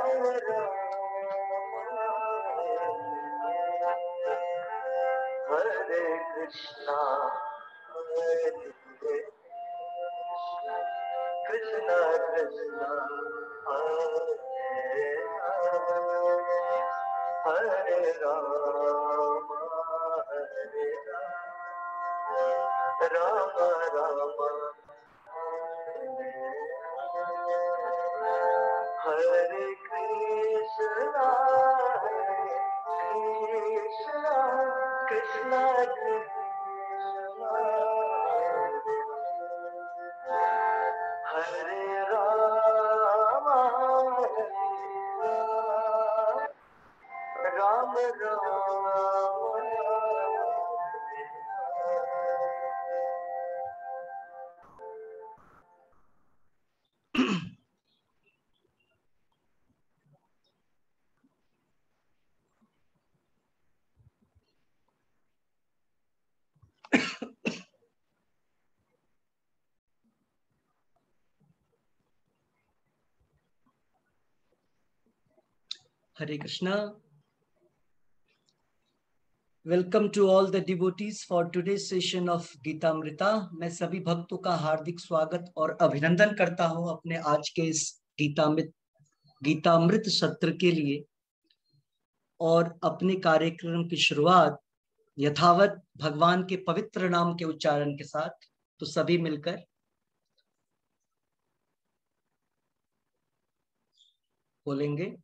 Hare Krishna, Hare Krishna, Krishna, Hare Hare, Hare Rama, Hare Rama, Rama Hare Krishna, Krishna, Krishna Krishna, Hare Rama, Rama Rama, Hare Krishna. Welcome to all the devotees for today's session of Gitamrita. मैं सभी भक्तों का हार्दिक स्वागत और अभिनंदन करता हूं अपने आज के इस गीतामृत सत्र के लिए। और अपने कार्यक्रम की शुरुआत यथावत भगवान के पवित्र नाम के उच्चारण के साथ। तो सभी मिलकर बोलेंगे,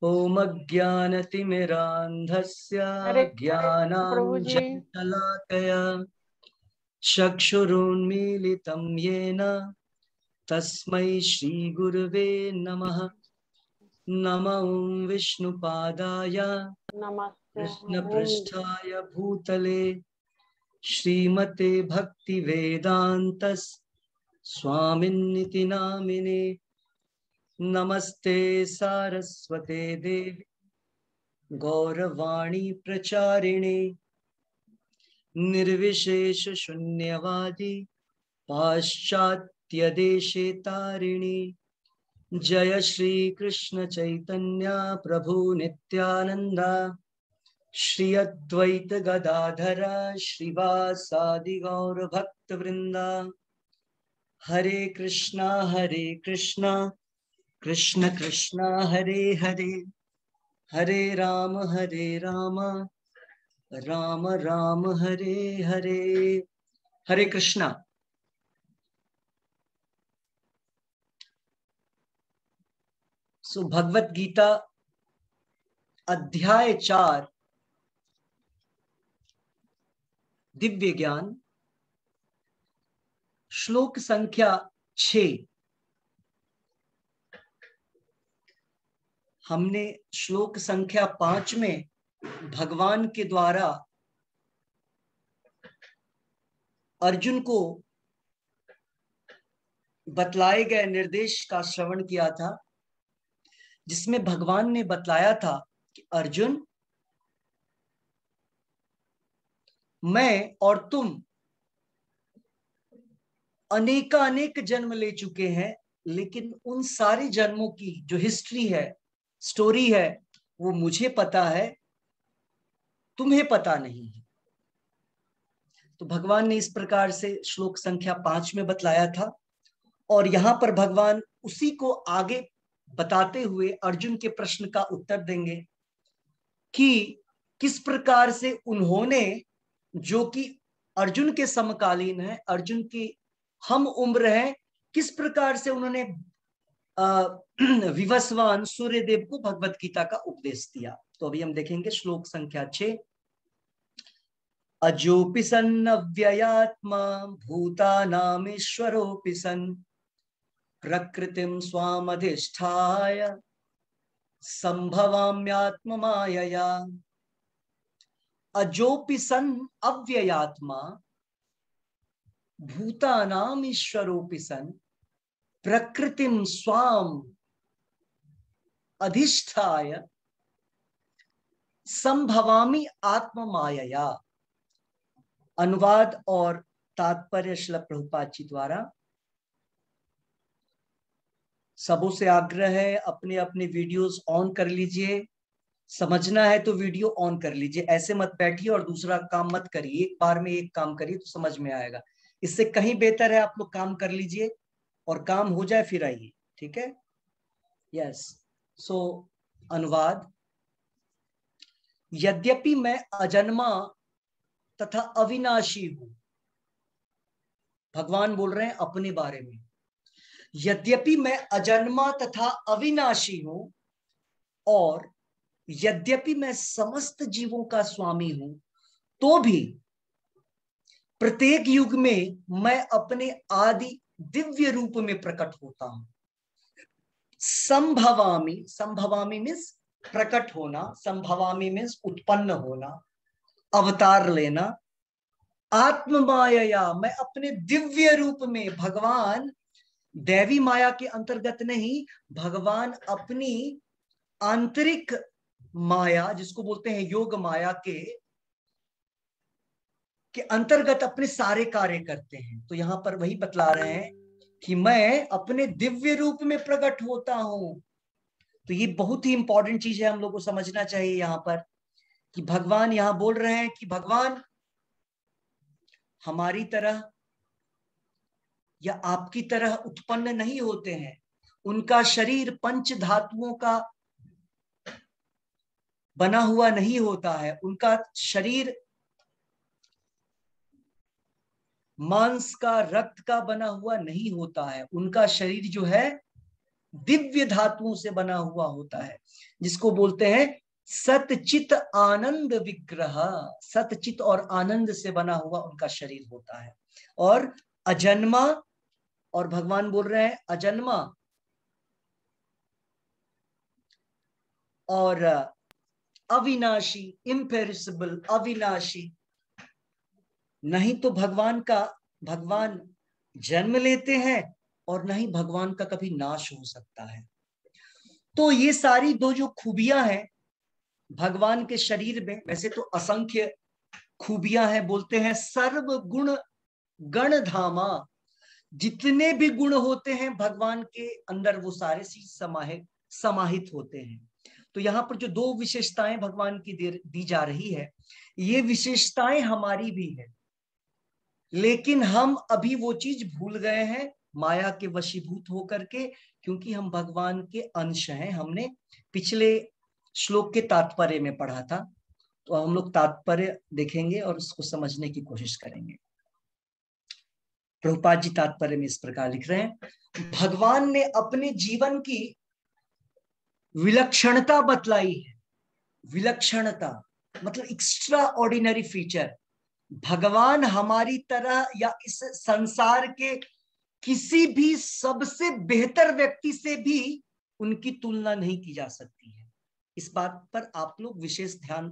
ओम अज्ञानतिमिरान्धस्य ज्ञानाञ्जनशलाकया चक्षुरुन्मीलितं येन तस्मै श्रीगुरुवे नमः। नमो विष्णुपादाय कृष्णपृष्ठाय भूतले श्रीमते भक्तिवेदान्त स्वामिन्निति नामिने। नमस्ते सारस्वते देवी गौरवाणी प्रचारिणे निर्विशेष शून्यवादी पाश्चात्य देशे तारिणी। जय श्री कृष्ण चैतन्य प्रभु नित्यानंदा श्री अद्वैत गदाधर श्रीवासादि गौर भक्त वृंदा। हरे कृष्णा कृष्ण कृष्ण हरे हरे, हरे राम राम राम हरे हरे। हरे कृष्णा। सो भगवत गीता अध्याय 4 दिव्य ज्ञान श्लोक संख्या 6। हमने श्लोक संख्या 5 में भगवान के द्वारा अर्जुन को बतलाए गए निर्देश का श्रवण किया था, जिसमें भगवान ने बतलाया था कि अर्जुन, मैं और तुम अनेक जन्म ले चुके हैं, लेकिन उन सारे जन्मों की जो हिस्ट्री है, स्टोरी है, वो मुझे पता है, तुम्हें पता नहीं है। तो भगवान ने इस प्रकार से श्लोक संख्या 5 में बतलाया था। और यहां पर भगवान उसी को आगे बताते हुए अर्जुन के प्रश्न का उत्तर देंगे कि किस प्रकार से उन्होंने, जो कि अर्जुन के समकालीन है, अर्जुन की हम उम्र है, किस प्रकार से उन्होंने विवस्वान सूर्यदेव को भगवत गीता का उपदेश दिया। तो अभी हम देखेंगे श्लोक संख्या 6। अजोपि सन् अव्ययात्मा भूतानामीश्वरोऽपि सन् प्रकृतिं स्वामधिष्ठाय संभवाम्यात्म मायया। अजोपि सन् अव्ययात्मा भूतानाम ईश्वरोऽपि सन् प्रकृतिं स्वाम अधिष्ठाय संभवामि आत्म मायया। अनुवाद और तात्पर्य श्रील प्रभुपाद जी द्वारा। सबों से आग्रह है, अपने अपने वीडियोस ऑन कर लीजिए। समझना है तो वीडियो ऑन कर लीजिए, ऐसे मत बैठिए और दूसरा काम मत करिए। एक बार में एक काम करिए तो समझ में आएगा। इससे कहीं बेहतर है आप लोग काम कर लीजिए और काम हो जाए फिर आइए, ठीक है। यस, सो अनुवाद। यद्यपि मैं अजन्मा तथा अविनाशी हूं, भगवान बोल रहे हैं अपने बारे में। यद्यपि मैं अजन्मा तथा अविनाशी हूं और यद्यपि मैं समस्त जीवों का स्वामी हूं, तो भी प्रत्येक युग में मैं अपने आदि दिव्य रूप में प्रकट होता हूं। संभवामी, संभवामी मीन्स प्रकट होना, संभवामी मीन्स उत्पन्न होना, अवतार लेना। आत्म माया, मैं अपने दिव्य रूप में, भगवान दैवी माया के अंतर्गत नहीं, भगवान अपनी आंतरिक माया जिसको बोलते हैं योग माया के अंतर्गत अपने सारे कार्य करते हैं। तो यहां पर वही बतला रहे हैं कि मैं अपने दिव्य रूप में प्रकट होता हूं। तो ये बहुत ही इंपॉर्टेंट चीज है, हम लोग को समझना चाहिए यहां पर कि भगवान यहां बोल रहे हैं कि भगवान हमारी तरह या आपकी तरह उत्पन्न नहीं होते हैं। उनका शरीर पंच धातुओं का बना हुआ नहीं होता है। उनका शरीर मांस का, रक्त का बना हुआ नहीं होता है। उनका शरीर जो है दिव्य धातुओं से बना हुआ होता है, जिसको बोलते हैं सतचित आनंद विग्रह। सतचित और आनंद से बना हुआ उनका शरीर होता है। और अजन्मा, और भगवान बोल रहे हैं अजन्मा और अविनाशी, इम्पेरिसिबल, अविनाशी। नहीं तो भगवान जन्म लेते हैं और नहीं भगवान का कभी नाश हो सकता है। तो ये सारी दो जो खूबियां हैं भगवान के शरीर में, वैसे तो असंख्य खूबियां हैं, बोलते हैं सर्व गुण गण धामा। जितने भी गुण होते हैं भगवान के अंदर वो सारे चीज समाहित होते हैं। तो यहाँ पर जो दो विशेषताएं भगवान की दी जा रही है, ये विशेषताएं हमारी भी है, लेकिन हम अभी वो चीज भूल गए हैं माया के वशीभूत होकर के, क्योंकि हम भगवान के अंश हैं। हमने पिछले श्लोक के तात्पर्य में पढ़ा था, तो हम लोग तात्पर्य देखेंगे और उसको समझने की कोशिश करेंगे। प्रभुपाद जी तात्पर्य में इस प्रकार लिख रहे हैं, भगवान ने अपने जीवन की विलक्षणता बतलाई है। विलक्षणता मतलब एक्स्ट्रा ऑर्डिनरी फीचर। भगवान हमारी तरह या इस संसार के किसी भी सबसे बेहतर व्यक्ति से भी उनकी तुलना नहीं की जा सकती है। इस बात पर आप लोग विशेष ध्यान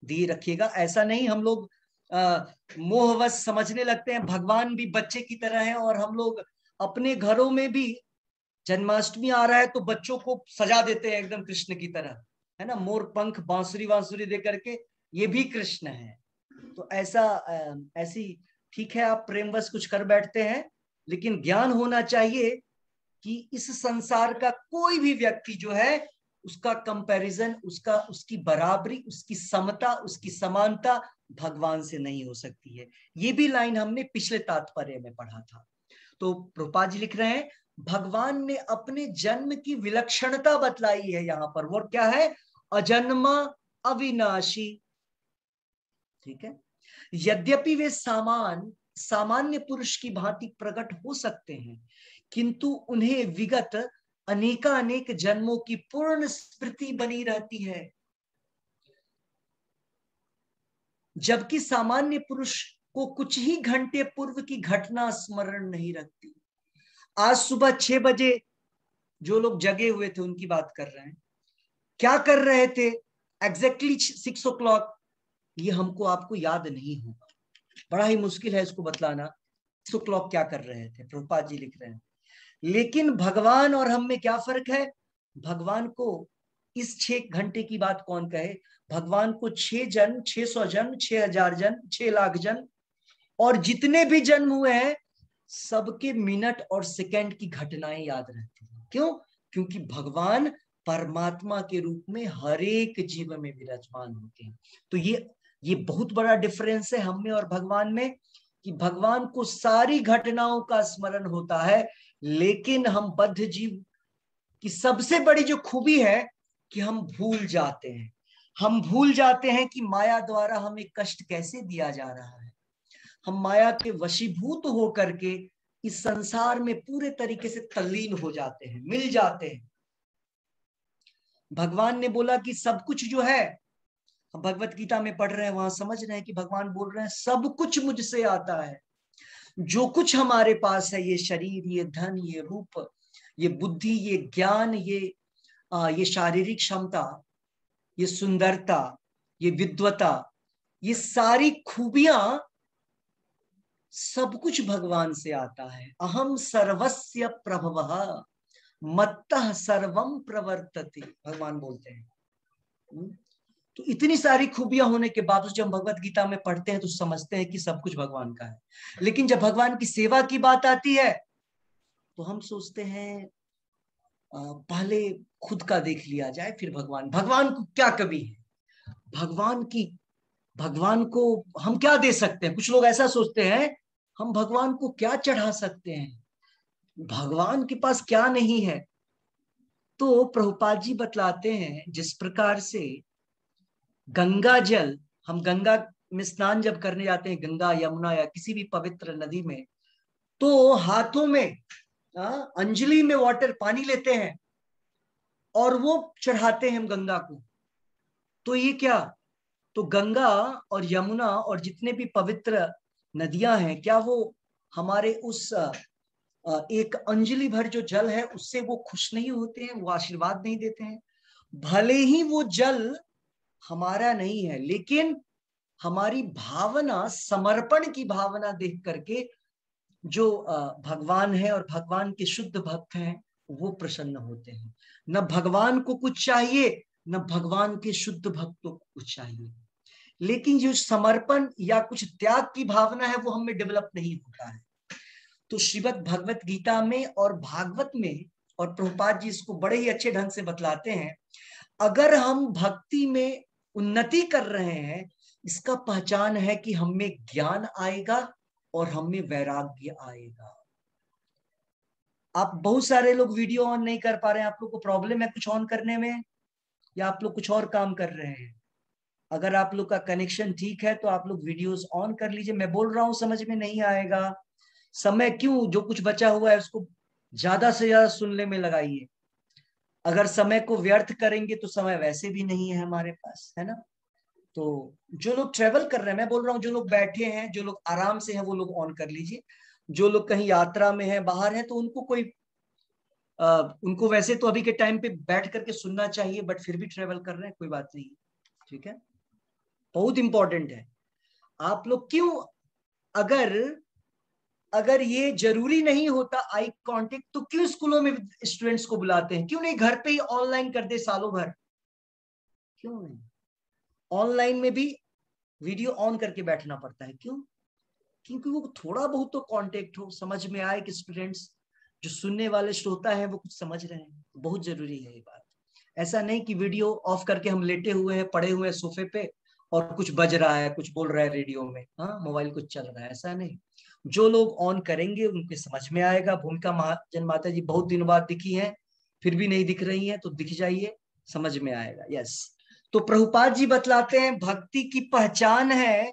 दिए रखिएगा। ऐसा नहीं हम लोग मोहवश समझने लगते हैं भगवान भी बच्चे की तरह है, और हम लोग अपने घरों में भी जन्माष्टमी आ रहा है तो बच्चों को सजा देते हैं एकदम कृष्ण की तरह, है ना, मोर पंख बांसुरी वांसुरी दे करके, ये भी कृष्ण है। तो ऐसी ठीक है, आप प्रेमवश कुछ कर बैठते हैं, लेकिन ज्ञान होना चाहिए कि इस संसार का कोई भी व्यक्ति जो है उसका कंपैरिजन, उसकी बराबरी, उसकी समता, उसकी समानता भगवान से नहीं हो सकती है। ये भी लाइन हमने पिछले तात्पर्य में पढ़ा था। तो प्रभुपाद जी लिख रहे हैं, भगवान ने अपने जन्म की विलक्षणता बतलाई है यहाँ पर। वो क्या है? अजन्मा, अविनाशी। ठीक है। यद्यपि वे सामान्य पुरुष की भांति प्रकट हो सकते हैं, किंतु उन्हें विगत अनेक जन्मों की पूर्ण स्मृति बनी रहती है। जबकि सामान्य पुरुष को कुछ ही घंटे पूर्व की घटना स्मरण नहीं रखती। आज सुबह 6 बजे जो लोग जगे हुए थे उनकी बात कर रहे हैं, क्या कर रहे थे एग्जैक्टली 6 o'clock, ये हमको आपको याद नहीं होगा। बड़ा ही मुश्किल है इसको बतलाना 6 o'clock क्या कर रहे थे। प्रभुपाद जी लिख रहे हैं, लेकिन भगवान और हम में क्या फर्क है? भगवान को इस 6 घंटे की बात कौन कहे? भगवान को 6 जन्म, 600 जन्म, 6000 जन्म, 6 लाख जन्म, और जितने भी जन्म हुए हैं सबके मिनट और सेकंड की घटनाएं याद रहती हैं। क्यों? क्योंकि भगवान परमात्मा के रूप में हर एक जीव में विराजमान होते हैं। तो ये बहुत बड़ा डिफरेंस है हम में और भगवान में, कि भगवान को सारी घटनाओं का स्मरण होता है, लेकिन हम बद्ध जीव की सबसे बड़ी जो खूबी है कि हम भूल जाते हैं। हम भूल जाते हैं कि माया द्वारा हमें कष्ट कैसे दिया जा रहा है। हम माया के वशीभूत होकर के इस संसार में पूरे तरीके से तल्लीन हो जाते हैं, मिल जाते हैं। भगवान ने बोला कि सब कुछ जो है, हम भगवत गीता में पढ़ रहे हैं, वहां समझ रहे हैं कि भगवान बोल रहे हैं सब कुछ मुझसे आता है। जो कुछ हमारे पास है, ये शरीर, ये धन, ये रूप, ये बुद्धि, ये ज्ञान, ये शारीरिक क्षमता, ये सुंदरता, ये विद्वता, ये सारी खूबियां, सब कुछ भगवान से आता है। अहम सर्वस्य प्रभवः मत्तः सर्वम प्रवर्तते, भगवान बोलते हैं। तो इतनी सारी खूबियां होने के बावजूद जब भगवत गीता में पढ़ते हैं तो समझते हैं कि सब कुछ भगवान का है। लेकिन जब भगवान की सेवा की बात आती है तो हम सोचते हैं पहले खुद का देख लिया जाए फिर भगवान को क्या कमी है, भगवान को हम क्या दे सकते हैं। कुछ लोग ऐसा सोचते हैं हम भगवान को क्या चढ़ा सकते हैं, भगवान के पास क्या नहीं है। तो प्रभुपाद जी बतलाते हैं जिस प्रकार से गंगा जल, हम गंगा में स्नान जब करने जाते हैं, गंगा यमुना या किसी भी पवित्र नदी में, तो हाथों में अंजलि में वाटर पानी लेते हैं और वो चढ़ाते हैं हम गंगा को। तो ये क्या, तो गंगा और यमुना और जितने भी पवित्र नदियां हैं, क्या वो हमारे उस एक अंजलि भर जो जल है उससे वो खुश नहीं होते हैं, वो आशीर्वाद नहीं देते हैं? भले ही वो जल हमारा नहीं है, लेकिन हमारी भावना, समर्पण की भावना देख करके जो भगवान है और भगवान के शुद्ध भक्त हैं वो प्रसन्न होते हैं। न भगवान को कुछ चाहिए, न भगवान के शुद्ध भक्तों को कुछ चाहिए, लेकिन जो समर्पण या कुछ त्याग की भावना है वो हमें डेवलप नहीं होता है। तो श्रीमद् भगवत गीता में और भागवत में, और प्रभुपाद जी इसको बड़े ही अच्छे ढंग से बतलाते हैं, अगर हम भक्ति में उन्नति कर रहे हैं, इसका पहचान है कि हमें ज्ञान आएगा और हमें वैराग्य आएगा। आप बहुत सारे लोग वीडियो ऑन नहीं कर पा रहे हैं, आप लोग को प्रॉब्लम है कुछ ऑन करने में, या आप लोग कुछ और काम कर रहे हैं? अगर आप लोग का कनेक्शन ठीक है तो आप लोग वीडियोस ऑन कर लीजिए। मैं बोल रहा हूं समझ में नहीं आएगा, समय क्यों, जो कुछ बचा हुआ है उसको ज्यादा से ज्यादा सुनने में लगाइए। अगर समय को व्यर्थ करेंगे तो समय वैसे भी नहीं है हमारे पास, है ना। तो जो लोग ट्रेवल कर रहे हैं, मैं बोल रहा हूँ जो लोग बैठे हैं, जो लोग आराम से हैं, वो लोग ऑन कर लीजिए। जो लोग कहीं यात्रा में हैं, बाहर हैं, तो उनको उनको वैसे तो अभी के टाइम पे बैठ करके सुनना चाहिए, बट फिर भी ट्रेवल कर रहे हैं, कोई बात नहीं, ठीक है। बहुत इंपॉर्टेंट है। आप लोग क्यों, अगर अगर ये जरूरी नहीं होता आई कांटेक्ट, तो क्यों स्कूलों में स्टूडेंट्स को बुलाते हैं? क्यों नहीं घर पे ही ऑनलाइन कर दे सालों भर? क्यों नहीं? ऑनलाइन में भी वीडियो ऑन करके बैठना पड़ता है, क्यों? क्योंकि वो थोड़ा बहुत तो कांटेक्ट हो, समझ में आए कि स्टूडेंट्स, जो सुनने वाले श्रोता हैं, वो कुछ समझ रहे हैं। बहुत जरूरी है ये बात। ऐसा नहीं कि वीडियो ऑफ करके हम लेटे हुए हैं, पड़े हुए हैं सोफे पे, और कुछ बज रहा है, कुछ बोल रहा है रेडियो में, हाँ मोबाइल कुछ चल रहा है, ऐसा नहीं। जो लोग ऑन करेंगे उनके समझ में आएगा। भूमिका महाजन माता जी बहुत दिनों बाद दिखी हैं, फिर भी नहीं दिख रही हैं, तो दिख जाइए, समझ में आएगा। यस। तो प्रभुपाद जी बतलाते हैं भक्ति की पहचान है,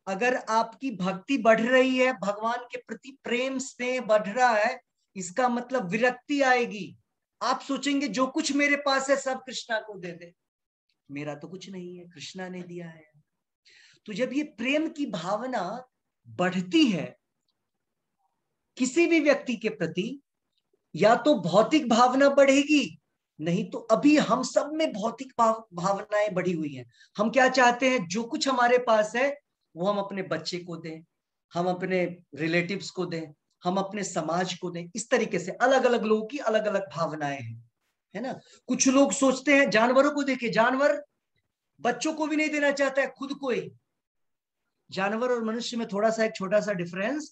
अगर आपकी भक्ति बढ़ रही है, भगवान के प्रति प्रेम स्नेह बढ़ रहा है, इसका मतलब विरक्ति आएगी। आप सोचेंगे जो कुछ मेरे पास है सब कृष्णा को दे दे, मेरा तो कुछ नहीं है, कृष्णा ने दिया है। तो जब ये प्रेम की भावना बढ़ती है किसी भी व्यक्ति के प्रति, या तो भौतिक भावना बढ़ेगी, नहीं तो अभी हम सब में भौतिक भावनाएं बढ़ी हुई हैं। हम क्या चाहते हैं, जो कुछ हमारे पास है वो हम अपने बच्चे को दें, हम अपने रिलेटिव्स को दें, हम अपने समाज को दें। इस तरीके से अलग अलग लोगों की अलग अलग भावनाएं हैं, है ना। कुछ लोग सोचते हैं जानवरों को देखे, जानवर बच्चों को भी नहीं देना चाहता है, खुद को ही। जानवर और मनुष्य में थोड़ा सा एक छोटा सा डिफरेंस,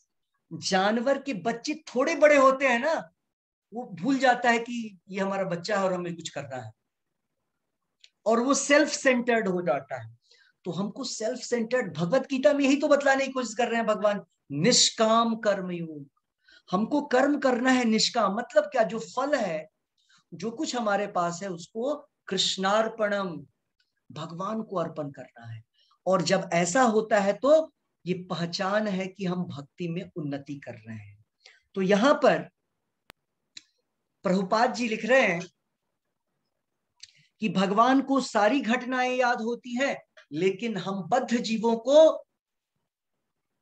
जानवर के बच्चे थोड़े बड़े होते हैं ना, वो भूल जाता है कि ये हमारा बच्चा है और हमें कुछ करना है, और वो सेल्फ सेंटर्ड हो जाता है। तो हमको सेल्फ सेंटर्ड, भगवत गीता में यही तो बतलाने की कोशिश कर रहे हैं भगवान, निष्काम कर्मयोग। हमको कर्म करना है निष्काम, मतलब क्या, जो फल है, जो कुछ हमारे पास है, उसको कृष्णार्पणम, भगवान को अर्पण करना है। और जब ऐसा होता है तो ये पहचान है कि हम भक्ति में उन्नति कर रहे हैं। तो यहां पर प्रभुपाद जी लिख रहे हैं कि भगवान को सारी घटनाएं याद होती है, लेकिन हम बद्ध जीवों को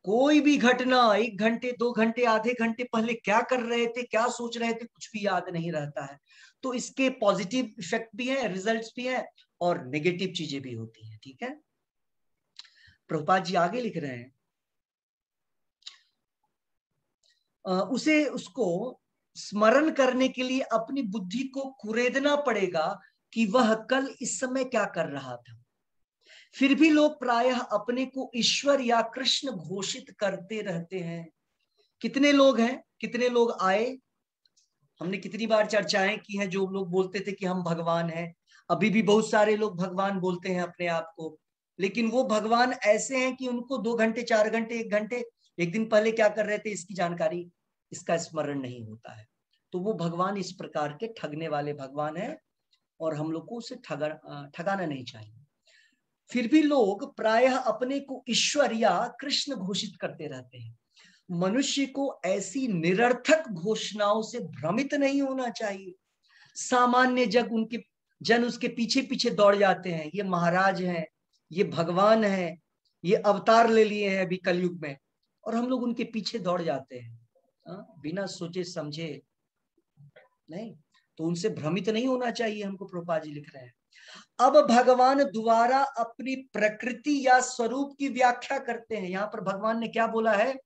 कोई भी घटना 1 घंटे 2 घंटे आधे घंटे पहले क्या कर रहे थे, क्या सोच रहे थे, कुछ भी याद नहीं रहता है। तो इसके पॉजिटिव इफेक्ट भी है, रिजल्ट्स भी है, और नेगेटिव चीजें भी होती हैं। ठीक है, प्रभुपाद जी आगे लिख रहे हैं, उसे उसको स्मरण करने के लिए अपनी बुद्धि को कुरेदना पड़ेगा कि वह कल इस समय क्या कर रहा था। फिर भी लोग प्रायः अपने को ईश्वर या कृष्ण घोषित करते रहते हैं। कितने लोग हैं, कितने लोग आए, हमने कितनी बार चर्चाएं की हैं, जो लोग बोलते थे कि हम भगवान हैं। अभी भी बहुत सारे लोग भगवान बोलते हैं अपने आप को, लेकिन वो भगवान ऐसे हैं कि उनको 2 घंटे 4 घंटे 1 घंटे एक दिन पहले क्या कर रहे थे इसकी जानकारी, इसका स्मरण नहीं होता है। तो वो भगवान इस प्रकार के ठगने वाले भगवान है, और हम लोग को उसे ठगाना नहीं चाहिए। फिर भी लोग प्रायः अपने को ईश्वर या कृष्ण घोषित करते रहते हैं। मनुष्य को ऐसी निरर्थक घोषणाओं से भ्रमित नहीं होना चाहिए। सामान्य जन उसके पीछे पीछे दौड़ जाते हैं, ये महाराज हैं, ये भगवान हैं, ये अवतार ले लिए हैं अभी कलयुग में, और हम लोग उनके पीछे दौड़ जाते हैं बिना सोचे समझे। नहीं, तो उनसे भ्रमित नहीं होना चाहिए हमको, प्रभुपाद जी लिख रहे हैं। अब भगवान द्वारा अपनी प्रकृति या स्वरूप की व्याख्या करते हैं। यहां पर भगवान ने क्या बोला है,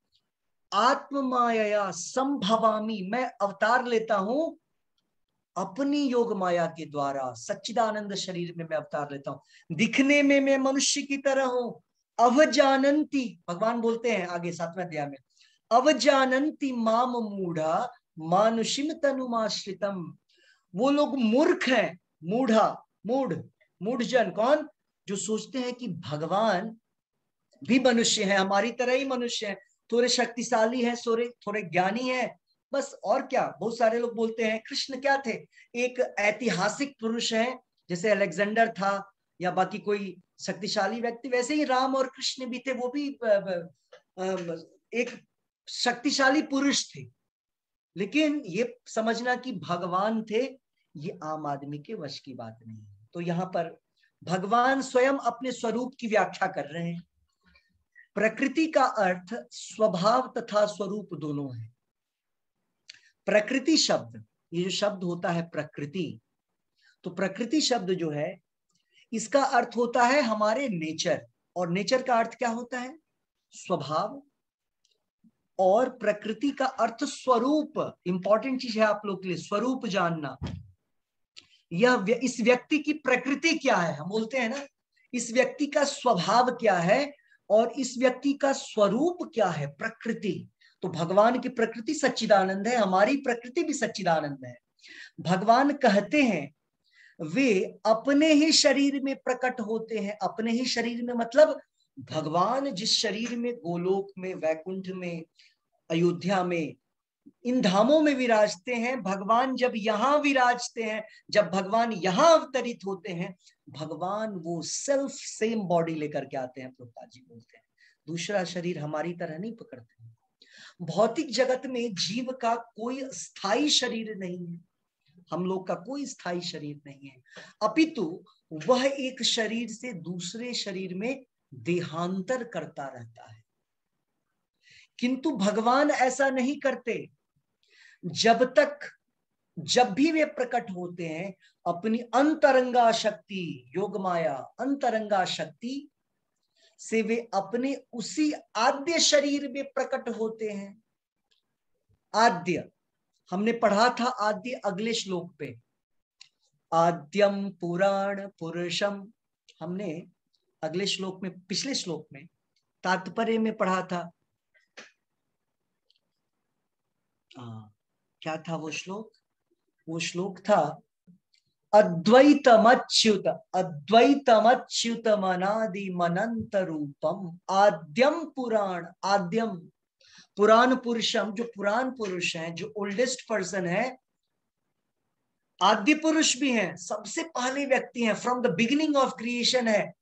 आत्म माया संभवामी, मैं अवतार लेता हूं अपनी योग माया के द्वारा, सच्चिदानंद शरीर में मैं अवतार लेता हूं। दिखने में मैं मनुष्य की तरह हूं। अवजानंती, भगवान बोलते हैं आगे 7वें अध्याय में, अवजानंती माम मूढ़ा मानुषिम तनुमाश्रितम। वो लोग मूर्ख हैं, मूढ़ा, मूढ़ जन कौन, जो सोचते हैं कि भगवान भी मनुष्य है, हमारी तरह ही मनुष्य है, थोड़े शक्तिशाली है, थोड़े ज्ञानी है, बस। और क्या, बहुत सारे लोग बोलते हैं कृष्ण क्या थे, एक ऐतिहासिक पुरुष है, जैसे अलेक्जेंडर था या बाकी कोई शक्तिशाली व्यक्ति, वैसे ही राम और कृष्ण भी थे, वो भी एक शक्तिशाली पुरुष थे। लेकिन ये समझना कि भगवान थे, ये आम आदमी के वश की बात नहीं है। तो यहाँ पर भगवान स्वयं अपने स्वरूप की व्याख्या कर रहे हैं। प्रकृति का अर्थ स्वभाव तथा स्वरूप दोनों है। प्रकृति शब्द, ये जो शब्द होता है प्रकृति, तो प्रकृति शब्द जो है इसका अर्थ होता है हमारे नेचर, और नेचर का अर्थ क्या होता है, स्वभाव। और प्रकृति का अर्थ स्वरूप, इंपॉर्टेंट चीज है आप लोग के लिए, स्वरूप जानना। यह इस व्यक्ति की प्रकृति क्या है, हम बोलते हैं ना इस व्यक्ति का स्वभाव क्या है, और इस व्यक्ति का स्वरूप क्या है, प्रकृति। तो भगवान की प्रकृति सच्चिदानंद है, हमारी प्रकृति भी सच्चिदानंद है। भगवान कहते हैं वे अपने ही शरीर में प्रकट होते हैं। अपने ही शरीर में मतलब भगवान जिस शरीर में गोलोक में, वैकुंठ में, अयोध्या में, इन धामों में विराजते हैं, भगवान जब यहाँ विराजते हैं, जब भगवान यहाँ अवतरित होते हैं, भगवान वो सेल्फ सेम बॉडी लेकर के आते हैं। प्रभुपाद जी बोलते हैं दूसरा शरीर हमारी तरह नहीं पकड़ते हैं। भौतिक जगत में जीव का कोई स्थायी शरीर नहीं है, हम लोग का कोई स्थायी शरीर नहीं है, अपितु वह एक शरीर से दूसरे शरीर में देहांतर करता रहता है। किंतु भगवान ऐसा नहीं करते। जब भी वे प्रकट होते हैं, अपनी अंतरंगा शक्ति, योग माया अंतरंगा शक्ति से वे अपने उसी आद्य शरीर में प्रकट होते हैं। आद्य हमने पढ़ा था, आद्य अगले श्लोक पे, आद्यम पुराण पुरुषम, हमने अगले श्लोक में, पिछले श्लोक में तात्पर्य में पढ़ा था। क्या था वो श्लोक, वो श्लोक था, अद्वैतमच्युत अद्वैतमच्युतमनादिम अनंत रूपम आद्यम पुराण, आद्यम पुराण पुरुषम, जो पुराण पुरुष हैं, जो ओल्डेस्ट पर्सन है, आद्य पुरुष भी हैं, सबसे पहले व्यक्ति हैं, from the beginning of creation है,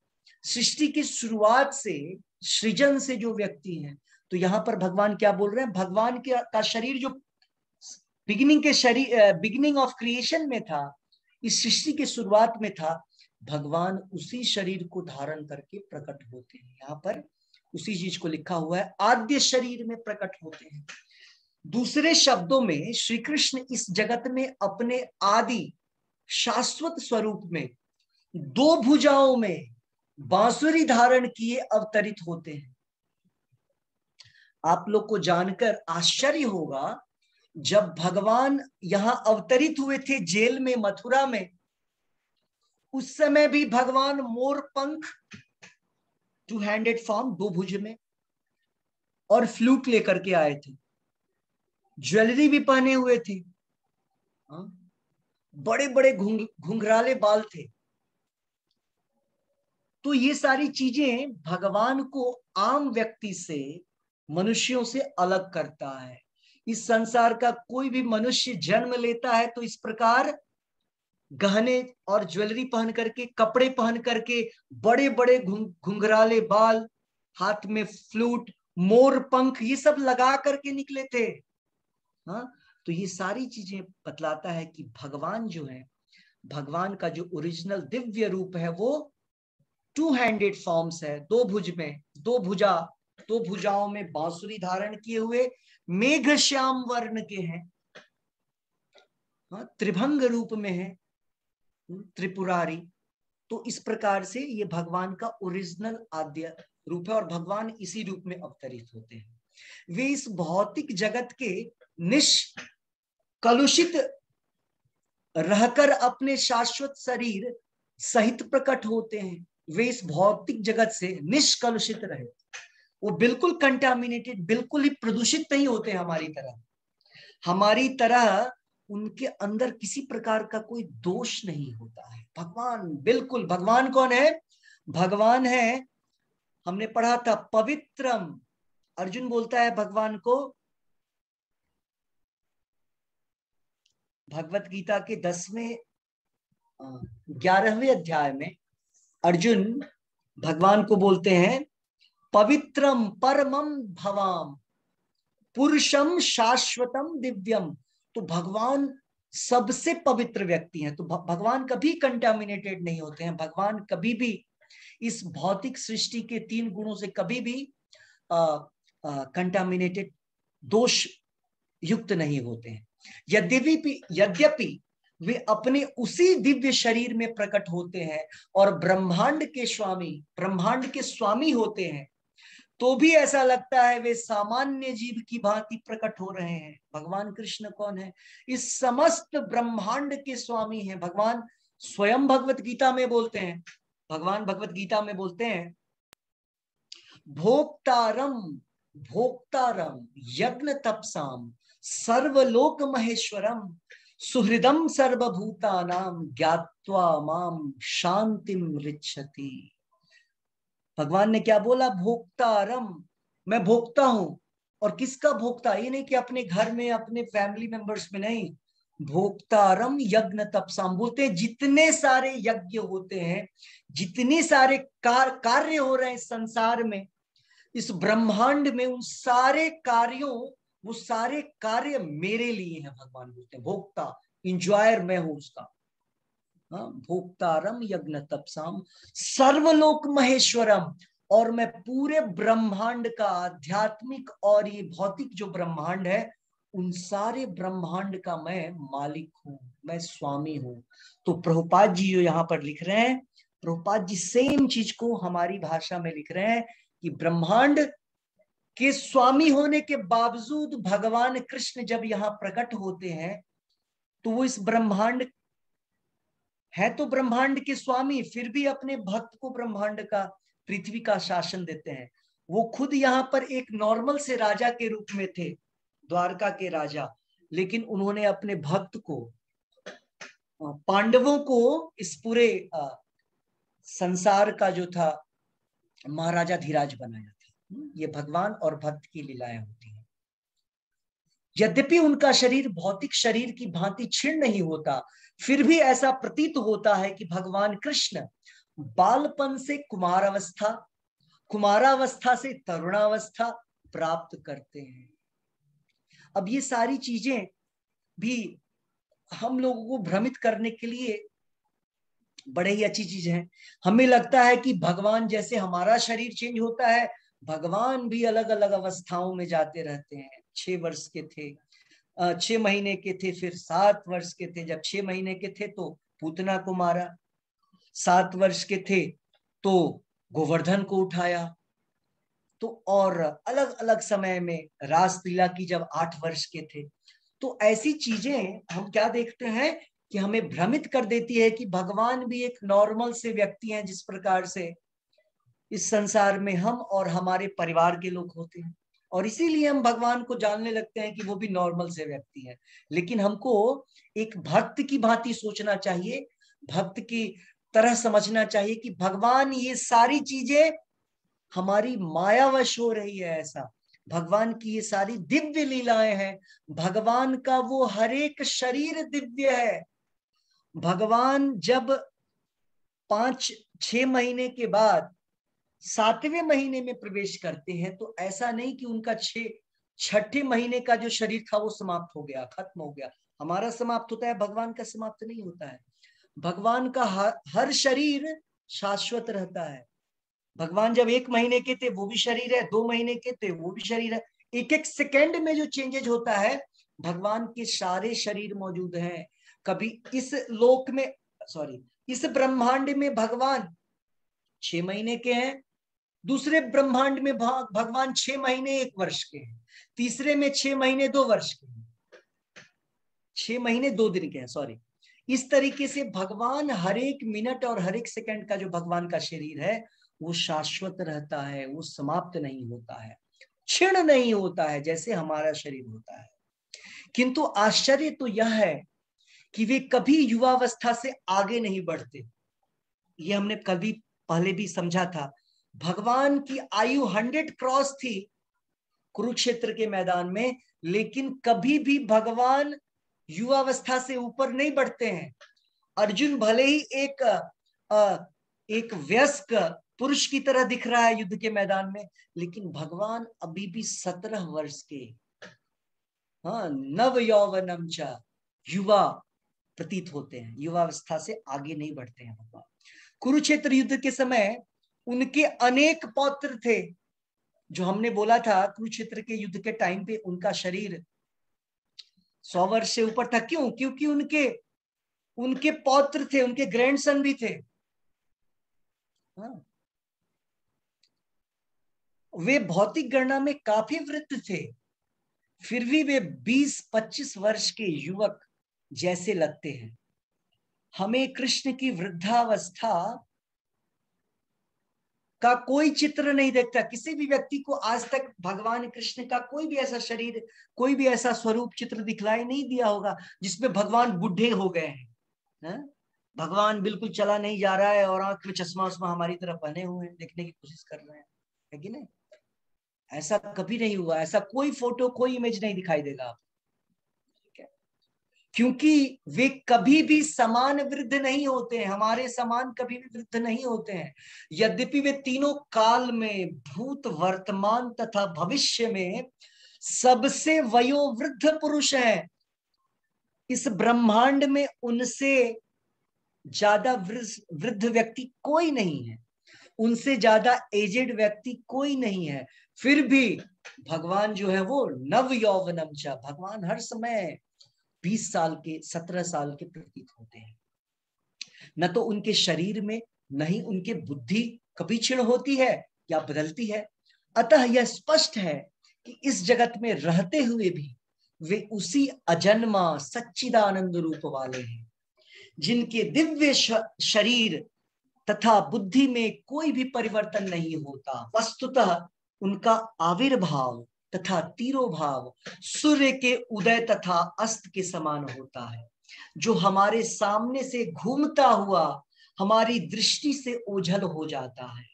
सृष्टि की शुरुआत से, सृजन से जो व्यक्ति हैं। तो यहां पर भगवान क्या बोल रहे हैं, भगवान का शरीर जो बिगिनिंग ऑफ क्रिएशन में था, इस सृष्टि की शुरुआत में था, भगवान उसी शरीर को धारण करके प्रकट होते हैं। यहाँ पर उसी चीज को लिखा हुआ है, आद्य शरीर में प्रकट होते हैं। दूसरे शब्दों में श्री कृष्ण इस जगत में अपने आदि शाश्वत स्वरूप में दो भुजाओं में बांसुरी धारण किए अवतरित होते हैं। आप लोग को जानकर आश्चर्य होगा, जब भगवान यहां अवतरित हुए थे जेल में, मथुरा में, उस समय भी भगवान मोर पंख, टू हैंडेड फॉर्म, दो भुज में, और फ्लूट लेकर के आए थे, ज्वेलरी भी पहने हुए थे, बड़े बड़े घुंघराले बाल थे। तो ये सारी चीजें भगवान को आम व्यक्ति से, मनुष्यों से अलग करता है। इस संसार का कोई भी मनुष्य जन्म लेता है तो इस प्रकार गहने और ज्वेलरी पहन करके, कपड़े पहन करके, बड़े बड़े घुंघराले बाल, हाथ में फ्लूट, मोर पंख, ये सब लगा करके निकले थे। हाँ, तो ये सारी चीजें बतलाता है कि भगवान जो है, भगवान का जो ओरिजिनल दिव्य रूप है वो टू हैंडेड फॉर्म्स है, दो भुज में, दो भुजाओं में बांसुरी धारण किए हुए, मेघ श्याम वर्ण के हैं, त्रिभंग रूप में है, त्रिपुरारी। तो इस प्रकार से ये भगवान का ओरिजिनल आद्य रूप है और भगवान इसी रूप में अवतरित होते हैं। वे इस भौतिक जगत के निष्कलुषित रहकर अपने शाश्वत शरीर सहित प्रकट होते हैं। वे इस भौतिक जगत से निष्कलुषित रहे, वो बिल्कुल कंटामिनेटेड, बिल्कुल ही प्रदूषित नहीं होते हमारी तरह उनके अंदर किसी प्रकार का कोई दोष नहीं होता है। भगवान बिल्कुल, भगवान कौन है, भगवान है, हमने पढ़ा था, पवित्रम। अर्जुन बोलता है भगवान को, भगवत गीता के 11वें अध्याय में अर्जुन भगवान को बोलते हैं, पवित्रम परमम भवाम पुरुषम शाश्वतम दिव्यम। तो भगवान सबसे पवित्र व्यक्ति हैं। तो भगवान कभी कंटामिनेटेड नहीं होते हैं, भगवान कभी भी इस भौतिक सृष्टि के 3 गुणों से कभी भी कंटामिनेटेड, दोष युक्त नहीं होते हैं। यद्यपि वे अपने उसी दिव्य शरीर में प्रकट होते हैं और ब्रह्मांड के स्वामी होते हैं, तो भी ऐसा लगता है वे सामान्य जीव की भांति प्रकट हो रहे हैं। भगवान कृष्ण कौन है, इस समस्त ब्रह्मांड के स्वामी हैं। भगवान स्वयं भगवत गीता में बोलते हैं, भगवान भगवत गीता में बोलते हैं, भोक्तारम यज्ञ तपसाम सर्वलोक महेश्वरम सुहृदम सर्वभूतानाम ज्ञात्वा माम शांतिम रिच्छति। भगवान ने क्या बोला, भोक्तारम, मैं भोक्ता हूं। और किसका भोक्ता, ये नहीं कि अपने घर में, अपने फैमिली मेंबर्स में नहीं, भोक्तारम यज्ञ तपसाम, बोलते हैं जितने सारे यज्ञ होते हैं, जितने सारे कार्य हो रहे हैं संसार में, इस ब्रह्मांड में, उन सारे कार्यों, वो सारे कार्य मेरे लिए हैं। भगवान बोलते हैं भोक्ता, इंजॉयर मैं हूं उसका। भोक्तारम यज्ञ तपसाम सर्वलोक महेश्वरम, और मैं पूरे ब्रह्मांड का, आध्यात्मिक और ये भौतिक जो ब्रह्मांड है, उन सारे ब्रह्मांड का मैं मालिक हूं, मैं स्वामी हूं। तो प्रभुपाद जी जो यहाँ पर लिख रहे हैं, प्रभुपाद जी सेम चीज को हमारी भाषा में लिख रहे हैं कि ब्रह्मांड के स्वामी होने के बावजूद भगवान कृष्ण जब यहाँ प्रकट होते हैं, तो वो इस ब्रह्मांड है, तो ब्रह्मांड के स्वामी, फिर भी अपने भक्त को ब्रह्मांड का, पृथ्वी का शासन देते हैं। वो खुद यहाँ पर एक नॉर्मल से राजा के रूप में थे, द्वारका के राजा, लेकिन उन्होंने अपने भक्त को पांडवों को इस पूरे संसार का जो था महाराजा धीराज बनाया था। ये भगवान और भक्त की लीलाएं होती हैं। यद्यपि उनका शरीर भौतिक शरीर की भांति क्षीण नहीं होता, फिर भी ऐसा प्रतीत होता है कि भगवान कृष्ण बालपन से कुमारावस्था, कुमारावस्था से तरुणावस्था प्राप्त करते हैं। अब ये सारी चीजें भी हम लोगों को भ्रमित करने के लिए बड़े ही अच्छी चीज है। हमें लगता है कि भगवान जैसे हमारा शरीर चेंज होता है, भगवान भी अलग अलग अवस्थाओं में जाते रहते हैं। 6 वर्ष के थे, 6 महीने के थे, फिर 7 वर्ष के थे। जब 6 महीने के थे तो पूतना को मारा, 7 वर्ष के थे तो गोवर्धन को उठाया, तो और अलग अलग समय में रासलीला की जब 8 वर्ष के थे। तो ऐसी चीजें हम क्या देखते हैं कि हमें भ्रमित कर देती है कि भगवान भी एक नॉर्मल से व्यक्ति हैं, जिस प्रकार से इस संसार में हम और हमारे परिवार के लोग होते हैं। और इसीलिए हम भगवान को जानने लगते हैं कि वो भी नॉर्मल से व्यक्ति है। लेकिन हमको एक भक्त की भांति सोचना चाहिए, भक्त की तरह समझना चाहिए कि भगवान ये सारी चीजें हमारी मायावश हो रही है। ऐसा भगवान की ये सारी दिव्य लीलाएं हैं। भगवान का वो हर एक शरीर दिव्य है। भगवान जब 5-6 महीने के बाद 7वें महीने में प्रवेश करते हैं, तो ऐसा नहीं कि उनका 6 महीने का जो शरीर था वो समाप्त हो गया, खत्म हो गया। हमारा समाप्त होता है, भगवान का समाप्त नहीं होता है। भगवान का हर शरीर शाश्वत रहता है। भगवान जब 1 महीने के थे वो भी शरीर है, 2 महीने के थे वो भी शरीर है। एक एक सेकेंड में जो चेंजेज होता है, भगवान के सारे शरीर मौजूद हैं। कभी इस लोक में, सॉरी, इस ब्रह्मांड में भगवान 6 महीने के हैं, दूसरे ब्रह्मांड में भगवान 6 महीने 1 वर्ष के हैं, तीसरे में 6 महीने 2 वर्ष के हैं, 6 महीने 2 दिन के हैं, सॉरी। इस तरीके से भगवान हर एक मिनट और हर एक सेकंड का जो भगवान का शरीर है वो शाश्वत रहता है, वो समाप्त नहीं होता है, क्षीण नहीं होता है जैसे हमारा शरीर होता है। किंतु आश्चर्य तो यह है कि वे कभी युवावस्था से आगे नहीं बढ़ते। ये हमने कभी पहले भी समझा था। भगवान की आयु 100 क्रॉस थी कुरुक्षेत्र के मैदान में, लेकिन कभी भी भगवान युवावस्था से ऊपर नहीं बढ़ते हैं। अर्जुन भले ही एक वयस्क पुरुष की तरह दिख रहा है युद्ध के मैदान में, लेकिन भगवान अभी भी 17 वर्ष के, हाँ, नव यौवनम च, युवा प्रतीत होते हैं। युवावस्था से आगे नहीं बढ़ते हैं भगवान। कुरुक्षेत्र युद्ध के समय उनके अनेक पौत्र थे। जो हमने बोला था कुरुक्षेत्र के युद्ध के टाइम पे उनका शरीर 100 वर्ष से ऊपर था। क्यों? क्योंकि उनके पौत्र थे, उनके ग्रैंडसन भी थे। हाँ। वे भौतिक गणना में काफी वृद्ध थे, फिर भी वे 20-25 वर्ष के युवक जैसे लगते हैं। हमें कृष्ण की वृद्धावस्था का कोई चित्र नहीं देखता। किसी भी व्यक्ति को आज तक भगवान कृष्ण का कोई भी ऐसा शरीर, कोई भी ऐसा स्वरूप चित्र दिखलाई नहीं दिया होगा जिसमें भगवान बुढ़े हो गए हैं। भगवान बिल्कुल चला नहीं जा रहा है और आंख में चश्मा उस्मा हमारी तरफ बने हुए हैं, देखने की कोशिश कर रहे हैं, है कि नहीं? ऐसा कभी नहीं हुआ। ऐसा कोई फोटो, कोई इमेज नहीं दिखाई देगा आपको, क्योंकि वे कभी भी समान वृद्ध नहीं होते हैं। हमारे समान कभी भी वृद्ध नहीं होते हैं। यद्यपि वे तीनों काल में, भूत, वर्तमान तथा भविष्य में सबसे वयोवृद्ध पुरुष हैं। इस ब्रह्मांड में उनसे ज्यादा वृद्ध व्यक्ति कोई नहीं है, उनसे ज्यादा एजेड व्यक्ति कोई नहीं है। फिर भी भगवान जो है वो नव यौवनम च, भगवान हर समय 20 साल के, 17 साल के प्रतीत होते हैं। न तो उनके शरीर में, न ही उनके बुद्धि कभी क्षीण होती है या बदलती है। अतः यह स्पष्ट है कि इस जगत में रहते हुए भी वे उसी अजन्मा सच्चिदानंद रूप वाले हैं, जिनके दिव्य शरीर तथा बुद्धि में कोई भी परिवर्तन नहीं होता। वस्तुतः उनका आविर्भाव तथा तिरोभाव सूर्य के उदय तथा अस्त के समान होता है। जो हमारे सामने से घूमता हुआ हमारी दृष्टि से ओझल हो जाता है।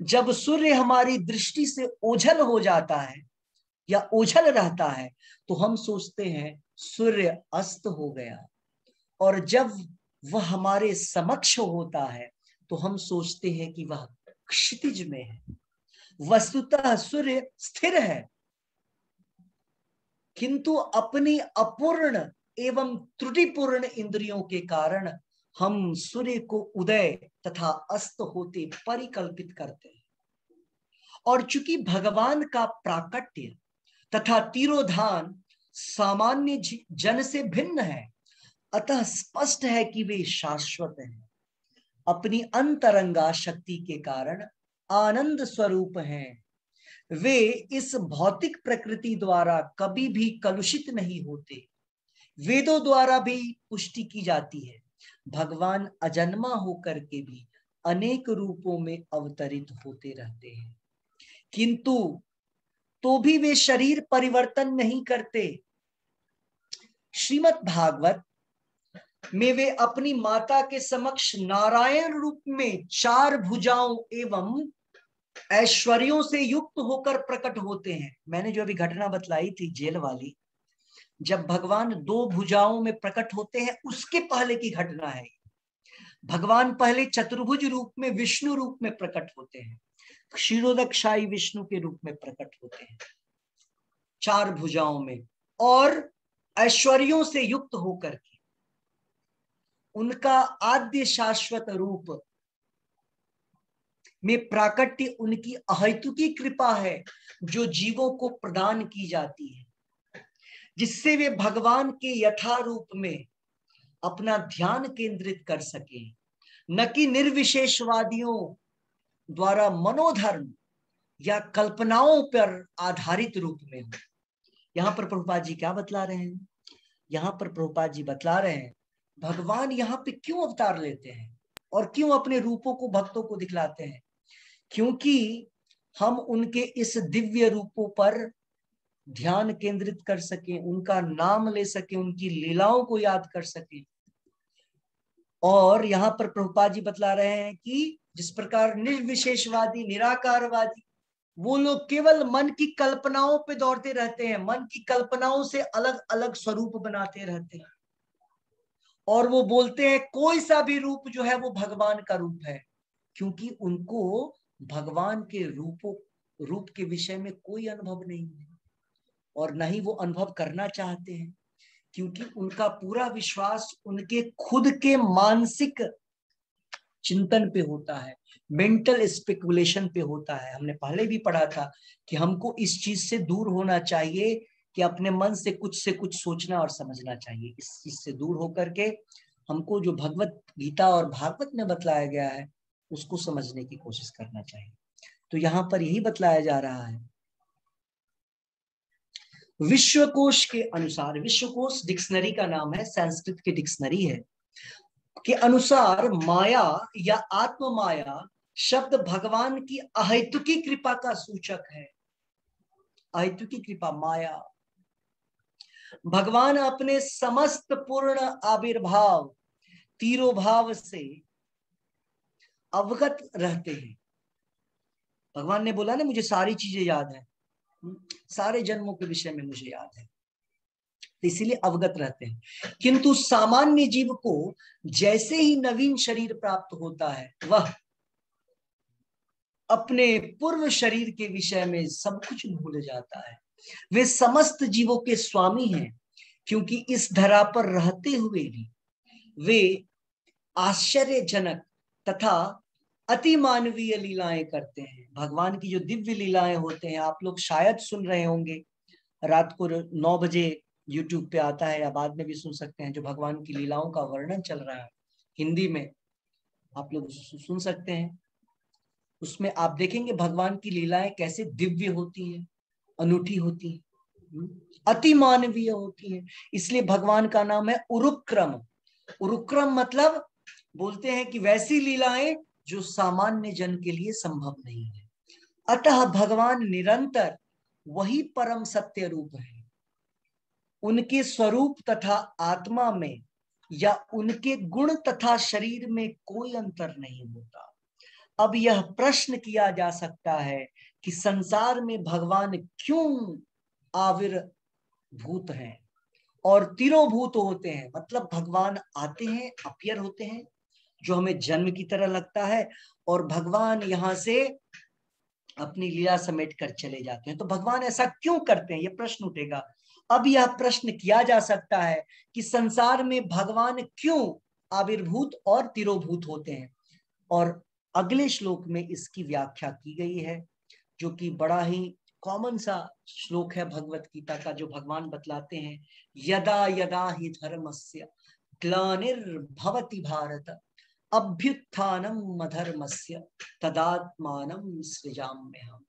जब सूर्य हमारी दृष्टि से ओझल हो जाता है या ओझल रहता है तो हम सोचते हैं सूर्य अस्त हो गया, और जब वह हमारे समक्ष होता है तो हम सोचते हैं कि वह क्षितिज में है। वस्तुतः सूर्य स्थिर है, किंतु अपनी अपूर्ण एवं त्रुटिपूर्ण इंद्रियों के कारण हम सूर्य को उदय तथा अस्त होते परिकल्पित करते हैं। और चूंकि भगवान का प्राकट्य तथा तिरोधान सामान्य जन से भिन्न है, अतः स्पष्ट है कि वे शाश्वत हैं, अपनी अंतरंगा शक्ति के कारण आनंद स्वरूप हैं। वे इस भौतिक प्रकृति द्वारा कभी भी कलुषित नहीं होते। वेदों द्वारा भी पुष्टि की जाती है, भगवान अजन्मा होकर के भी अनेक रूपों में अवतरित होते रहते हैं, किंतु तो भी वे शरीर परिवर्तन नहीं करते। श्रीमद् भागवत में वे अपनी माता के समक्ष नारायण रूप में 4 भुजाओं एवं ऐश्वर्यों से युक्त होकर प्रकट होते हैं। मैंने जो अभी घटना बतलाई थी जेल वाली, जब भगवान 2 भुजाओं में प्रकट होते हैं उसके पहले की घटना है। भगवान पहले चतुर्भुज रूप में विष्णु रूप में प्रकट होते हैं, क्षीरोदकशायी विष्णु के रूप में प्रकट होते हैं 4 भुजाओं में, और ऐश्वर्यों से युक्त होकर के उनका आद्य शाश्वत रूप में प्राकट्य उनकी अहैतुकी कृपा है जो जीवों को प्रदान की जाती है, जिससे वे भगवान के यथारूप में अपना ध्यान केंद्रित कर सके, न कि निर्विशेषवादियों द्वारा मनोधर्म या कल्पनाओं पर आधारित रूप में हो। यहां पर प्रभुपाद जी क्या बतला रहे हैं? यहां पर प्रभुपाद जी बतला रहे हैं भगवान यहाँ पे क्यों अवतार लेते हैं और क्यों अपने रूपों को भक्तों को दिखलाते हैं, क्योंकि हम उनके इस दिव्य रूपों पर ध्यान केंद्रित कर सकें, उनका नाम ले सकें, उनकी लीलाओं को याद कर सकें। और यहाँ पर प्रभुपाद जी बतला रहे हैं कि जिस प्रकार निर्विशेषवादी निराकारवादी वो लोग केवल मन की कल्पनाओं पे दौड़ते रहते हैं, मन की कल्पनाओं से अलग अलग स्वरूप बनाते रहते हैं, और वो बोलते हैं कोई सा भी रूप जो है वो भगवान का रूप है, क्योंकि उनको भगवान के रूप के विषय में कोई अनुभव नहीं है और न ही वो अनुभव करना चाहते हैं, क्योंकि उनका पूरा विश्वास उनके खुद के मानसिक चिंतन पे होता है, मेंटल स्पेकुलेशन पे होता है। हमने पहले भी पढ़ा था कि हमको इस चीज से दूर होना चाहिए कि अपने मन से कुछ सोचना और समझना चाहिए। इस चीज से दूर होकर के हमको जो भगवत गीता और भागवत में बतलाया गया है उसको समझने की कोशिश करना चाहिए। तो यहाँ पर यही बतलाया जा रहा है। विश्वकोश के अनुसार, विश्वकोश डिक्शनरी का नाम है, संस्कृत की डिक्शनरी है, के अनुसार माया या आत्म माया शब्द भगवान की अहैतुकी कृपा का सूचक है। अहैतुकी कृपा, माया। भगवान अपने समस्त पूर्ण आविर्भाव तिरोभाव से अवगत रहते हैं। भगवान ने बोला ना मुझे सारी चीजें याद है, सारे जन्मों के विषय में मुझे याद है, तो इसीलिए अवगत रहते हैं। किंतु सामान्य जीव को जैसे ही नवीन शरीर प्राप्त होता है वह अपने पूर्व शरीर के विषय में सब कुछ भूल जाता है। वे समस्त जीवों के स्वामी हैं, क्योंकि इस धरा पर रहते हुए भी वे आश्चर्यजनक तथा अति मानवीय लीलाएं करते हैं। भगवान की जो दिव्य लीलाएं होते हैं, आप लोग शायद सुन रहे होंगे, रात को 9 बजे YouTube पे आता है या बाद में भी सुन सकते हैं, जो भगवान की लीलाओं का वर्णन चल रहा है हिंदी में, आप लोग सुन सकते हैं। उसमें आप देखेंगे भगवान की लीलाएं कैसे दिव्य होती हैं, अनूठी होती हैं, अति मानवीय होती हैं। इसलिए भगवान का नाम है उरुक्रम। उरुक्रम मतलब बोलते हैं कि वैसी लीलाएं जो सामान्य जन के लिए संभव नहीं है। अतः भगवान निरंतर वही परम सत्य रूप है। उनके स्वरूप तथा आत्मा में या उनके गुण तथा शरीर में कोई अंतर नहीं होता। अब यह प्रश्न किया जा सकता है कि संसार में भगवान क्यों आविर्भूत हैं और तिरोभूत होते हैं। मतलब भगवान आते हैं, अपीयर होते हैं, जो हमें जन्म की तरह लगता है, और भगवान यहां से अपनी लीला समेट कर चले जाते हैं। तो भगवान ऐसा क्यों करते हैं, ये प्रश्न उठेगा। अब यह प्रश्न किया जा सकता है कि संसार में भगवान क्यों आविर्भूत और तिरोभूत होते हैं, और अगले श्लोक में इसकी व्याख्या की गई है, जो कि बड़ा ही कॉमन सा श्लोक है भगवत गीता का, जो भगवान बतलाते हैं, यदा यदा हि धर्मस्य ग्लानिर्भवति भारत अभ्युत्थानम अधर्मस्य तदात्मानं सृजाम्यहम्।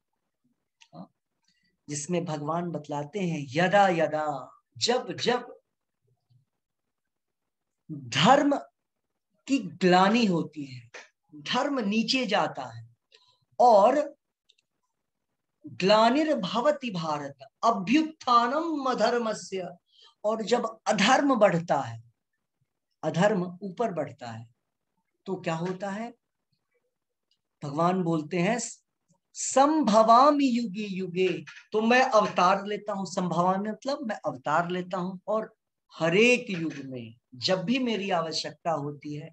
जिसमें भगवान बतलाते हैं यदा यदा, जब जब धर्म की ग्लानि होती है, धर्म नीचे जाता है, और ग्लानिर्भवति भारत अभ्युत्थानम अधर्मस्य, और जब अधर्म बढ़ता है, अधर्म ऊपर बढ़ता है, तो क्या होता है? भगवान बोलते हैं संभवामि युगे युगे, तो मैं अवतार लेता हूं। संभवामि मतलब मैं अवतार लेता हूं, और हरेक युग में जब भी मेरी आवश्यकता होती है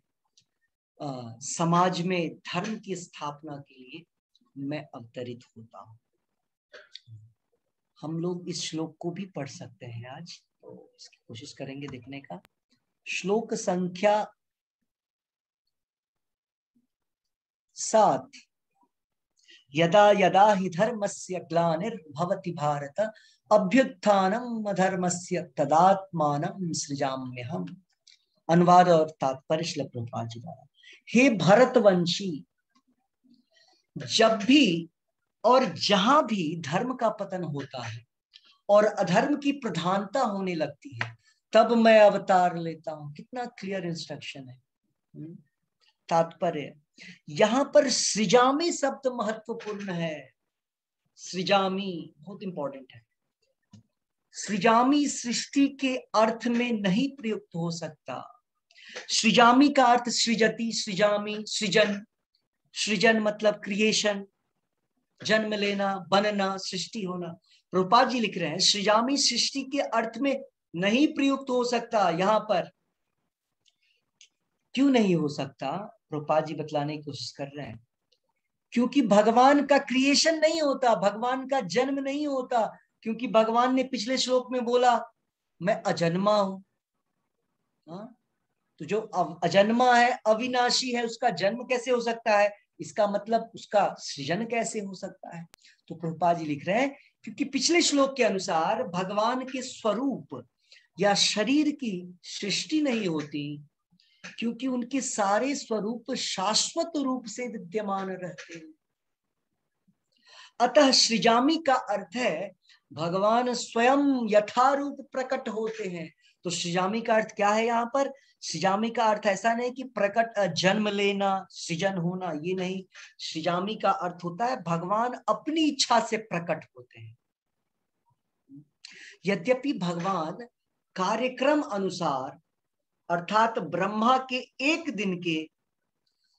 समाज में धर्म की स्थापना के लिए, मैं अवतरित होता हूं। हम लोग इस श्लोक को भी पढ़ सकते हैं आज, तो इसकी कोशिश करेंगे देखने का। श्लोक संख्या 7, यदा यदा हि धर्मस्य ग्लानिर्भवति भारत अभ्युत्थानम अधर्मस्य तदात्मानं सृजाम्यहम्। अनुवाद और तात्पर्य श्रील प्रभुपाद जी द्वारा। हे भरतवंशी, जब भी और जहां भी धर्म का पतन होता है और अधर्म की प्रधानता होने लगती है, तब मैं अवतार लेता हूं। कितना क्लियर इंस्ट्रक्शन है। तात्पर्य, यहां पर सृजामी शब्द महत्वपूर्ण है। सृजामी बहुत इंपॉर्टेंट है। सृजामी सृष्टि के अर्थ में नहीं प्रयुक्त हो सकता। सृजामी का अर्थ सृजति, सृजामी सृजन, सृजन मतलब क्रिएशन, जन्म लेना, बनना, सृष्टि होना। प्रभुपाद जी लिख रहे हैं सृजामी सृष्टि के अर्थ में नहीं प्रयुक्त हो सकता। यहां पर क्यों नहीं हो सकता, प्रभुपाद जी बतलाने की कोशिश कर रहे हैं। क्योंकि भगवान का क्रिएशन नहीं होता, भगवान का जन्म नहीं होता, क्योंकि भगवान ने पिछले श्लोक में बोला मैं अजन्मा हूं। तो जो अजन्मा है, अविनाशी है, उसका जन्म कैसे हो सकता है? इसका मतलब उसका सृजन कैसे हो सकता है? तो प्रभुपाद जी लिख रहे हैं क्योंकि पिछले श्लोक के अनुसार भगवान के स्वरूप या शरीर की सृष्टि नहीं होती, क्योंकि उनके सारे स्वरूप शाश्वत रूप से विद्यमान रहते हैं। अतः सृजामी का अर्थ है भगवान स्वयं यथारूप प्रकट होते हैं। तो सृजामी का अर्थ क्या है? यहाँ पर सृजामी का अर्थ ऐसा नहीं कि प्रकट जन्म लेना, सृजन होना, ये नहीं। सृजामी का अर्थ होता है भगवान अपनी इच्छा से प्रकट होते हैं। यद्यपि भगवान कार्यक्रम अनुसार अर्थात ब्रह्मा के एक दिन के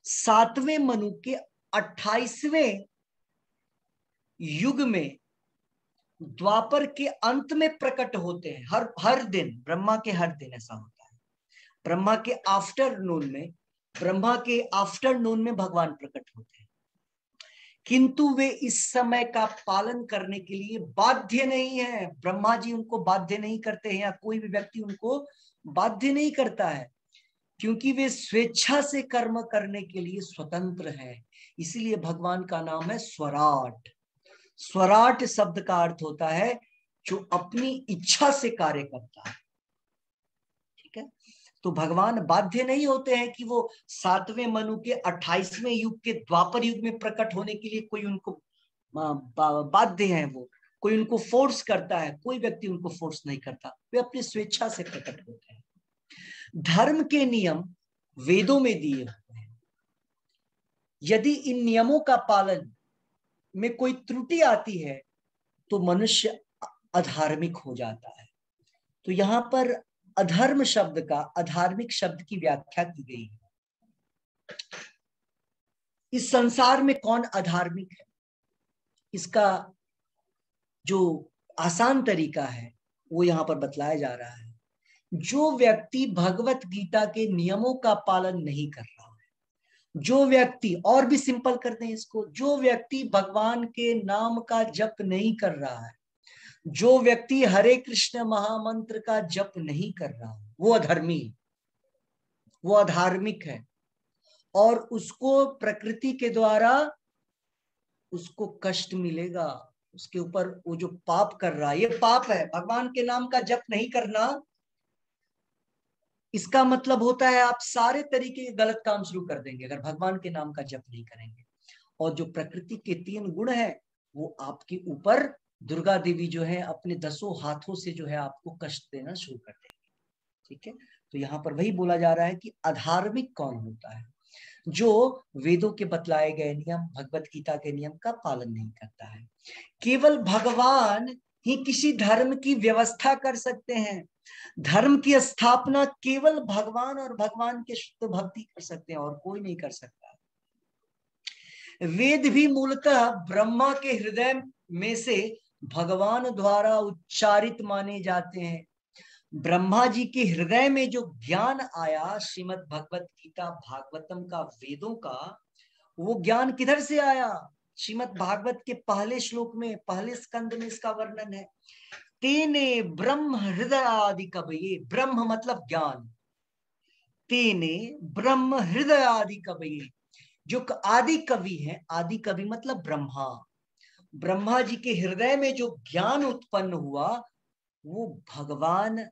7वें मनु के 28वें युग में द्वापर के अंत में प्रकट होते हैं। हर दिन, ब्रह्मा के हर दिन ऐसा होता है। ब्रह्मा के आफ्टरनून में भगवान प्रकट होते हैं, किंतु वे इस समय का पालन करने के लिए बाध्य नहीं है। ब्रह्मा जी उनको बाध्य नहीं करते हैं, या कोई भी व्यक्ति उनको बाध्य नहीं करता है, क्योंकि वे स्वेच्छा से कर्म करने के लिए स्वतंत्र हैं। इसीलिए भगवान का नाम है स्वराट। स्वराट शब्द का अर्थ होता है जो अपनी इच्छा से कार्य करता है। ठीक है, तो भगवान बाध्य नहीं होते हैं कि वो 7वें मनु के 28वें युग के द्वापर युग में प्रकट होने के लिए कोई उनको बाध्य है, वो कोई उनको फोर्स करता है। कोई व्यक्ति उनको फोर्स नहीं करता, वे अपनी स्वेच्छा से प्रकट होते हैं। धर्म के नियम वेदों में दिए हुए हैं। यदि इन नियमों का पालन में कोई त्रुटि आती है तो मनुष्य अधार्मिक हो जाता है। तो यहाँ पर अधर्म शब्द का अधार्मिक शब्द की व्याख्या की गई है। इस संसार में कौन अधार्मिक है, इसका जो आसान तरीका है वो यहां पर बतलाया जा रहा है। जो व्यक्ति भगवत गीता के नियमों का पालन नहीं कर रहा है, जो व्यक्ति, और भी सिंपल कर दें इसको, जो व्यक्ति भगवान के नाम का जप नहीं कर रहा है, जो व्यक्ति हरे कृष्ण महामंत्र का जप नहीं कर रहा है, वो अधर्मी, वो अधार्मिक है। और उसको प्रकृति के द्वारा उसको कष्ट मिलेगा, उसके ऊपर वो जो पाप कर रहा है, ये पाप है। भगवान के नाम का जप नहीं करना, इसका मतलब होता है आप सारे तरीके के गलत काम शुरू कर देंगे अगर भगवान के नाम का जप नहीं करेंगे। और जो प्रकृति के 3 गुण है वो आपके ऊपर, दुर्गा देवी जो है अपने 10 हाथों से जो है आपको कष्ट देना शुरू कर देंगे। ठीक है, तो यहाँ पर वही बोला जा रहा है कि अधार्मिक कौन होता है, जो वेदों के बतलाए गए नियम, भगवत गीता के नियम का पालन नहीं करता है। केवल भगवान ही किसी धर्म की व्यवस्था कर सकते हैं। धर्म की स्थापना केवल भगवान और भगवान के शुद्ध भक्ति कर सकते हैं, और कोई नहीं कर सकता। वेद भी मूलतः ब्रह्मा के हृदय में से भगवान द्वारा उच्चारित माने जाते हैं। ब्रह्मा जी के हृदय में जो ज्ञान आया श्रीमद् भगवत गीता भागवतम का, वेदों का, वो ज्ञान किधर से आया? श्रीमद् भागवत के पहले श्लोक में, पहले स्कंद में इसका वर्णन है। तेने ब्रह्म हृदय आदि कवये, ब्रह्म मतलब ज्ञान, तेने ब्रह्म हृदय आदि कवये, जो आदि कवि है, आदि कवि मतलब ब्रह्मा, ब्रह्मा जी के हृदय में जो ज्ञान उत्पन्न हुआ वो भगवान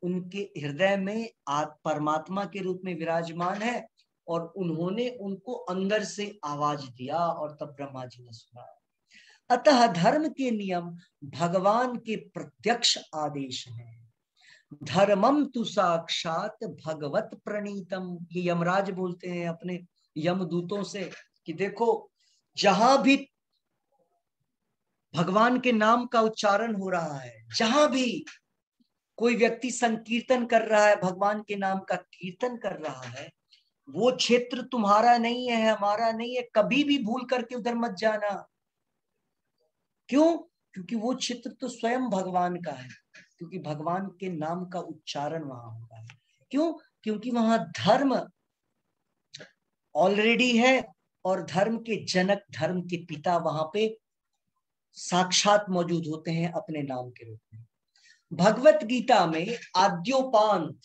उनके हृदय में परमात्मा के रूप में विराजमान है, और उन्होंने उनको अंदर से आवाज दिया और तब ब्रह्मा जी ने सुना। अतः धर्म के नियम भगवान के प्रत्यक्ष आदेश हैं। धर्मम तु साक्षात भगवत प्रणीतम, ये यमराज बोलते हैं अपने यमदूतों से कि देखो, जहां भी भगवान के नाम का उच्चारण हो रहा है, जहां भी कोई व्यक्ति संकीर्तन कर रहा है, भगवान के नाम का कीर्तन कर रहा है, वो क्षेत्र तुम्हारा नहीं है, हमारा नहीं है, कभी भी भूल करके उधर मत जाना। क्यों? क्योंकि वो क्षेत्र तो स्वयं भगवान का है, क्योंकि भगवान के नाम का उच्चारण वहां होता है। क्यों? क्योंकि वहां धर्म ऑलरेडी है, और धर्म के जनक, धर्म के पिता वहां पे साक्षात मौजूद होते हैं अपने नाम के रूप में। भगवत गीता में आद्योपांत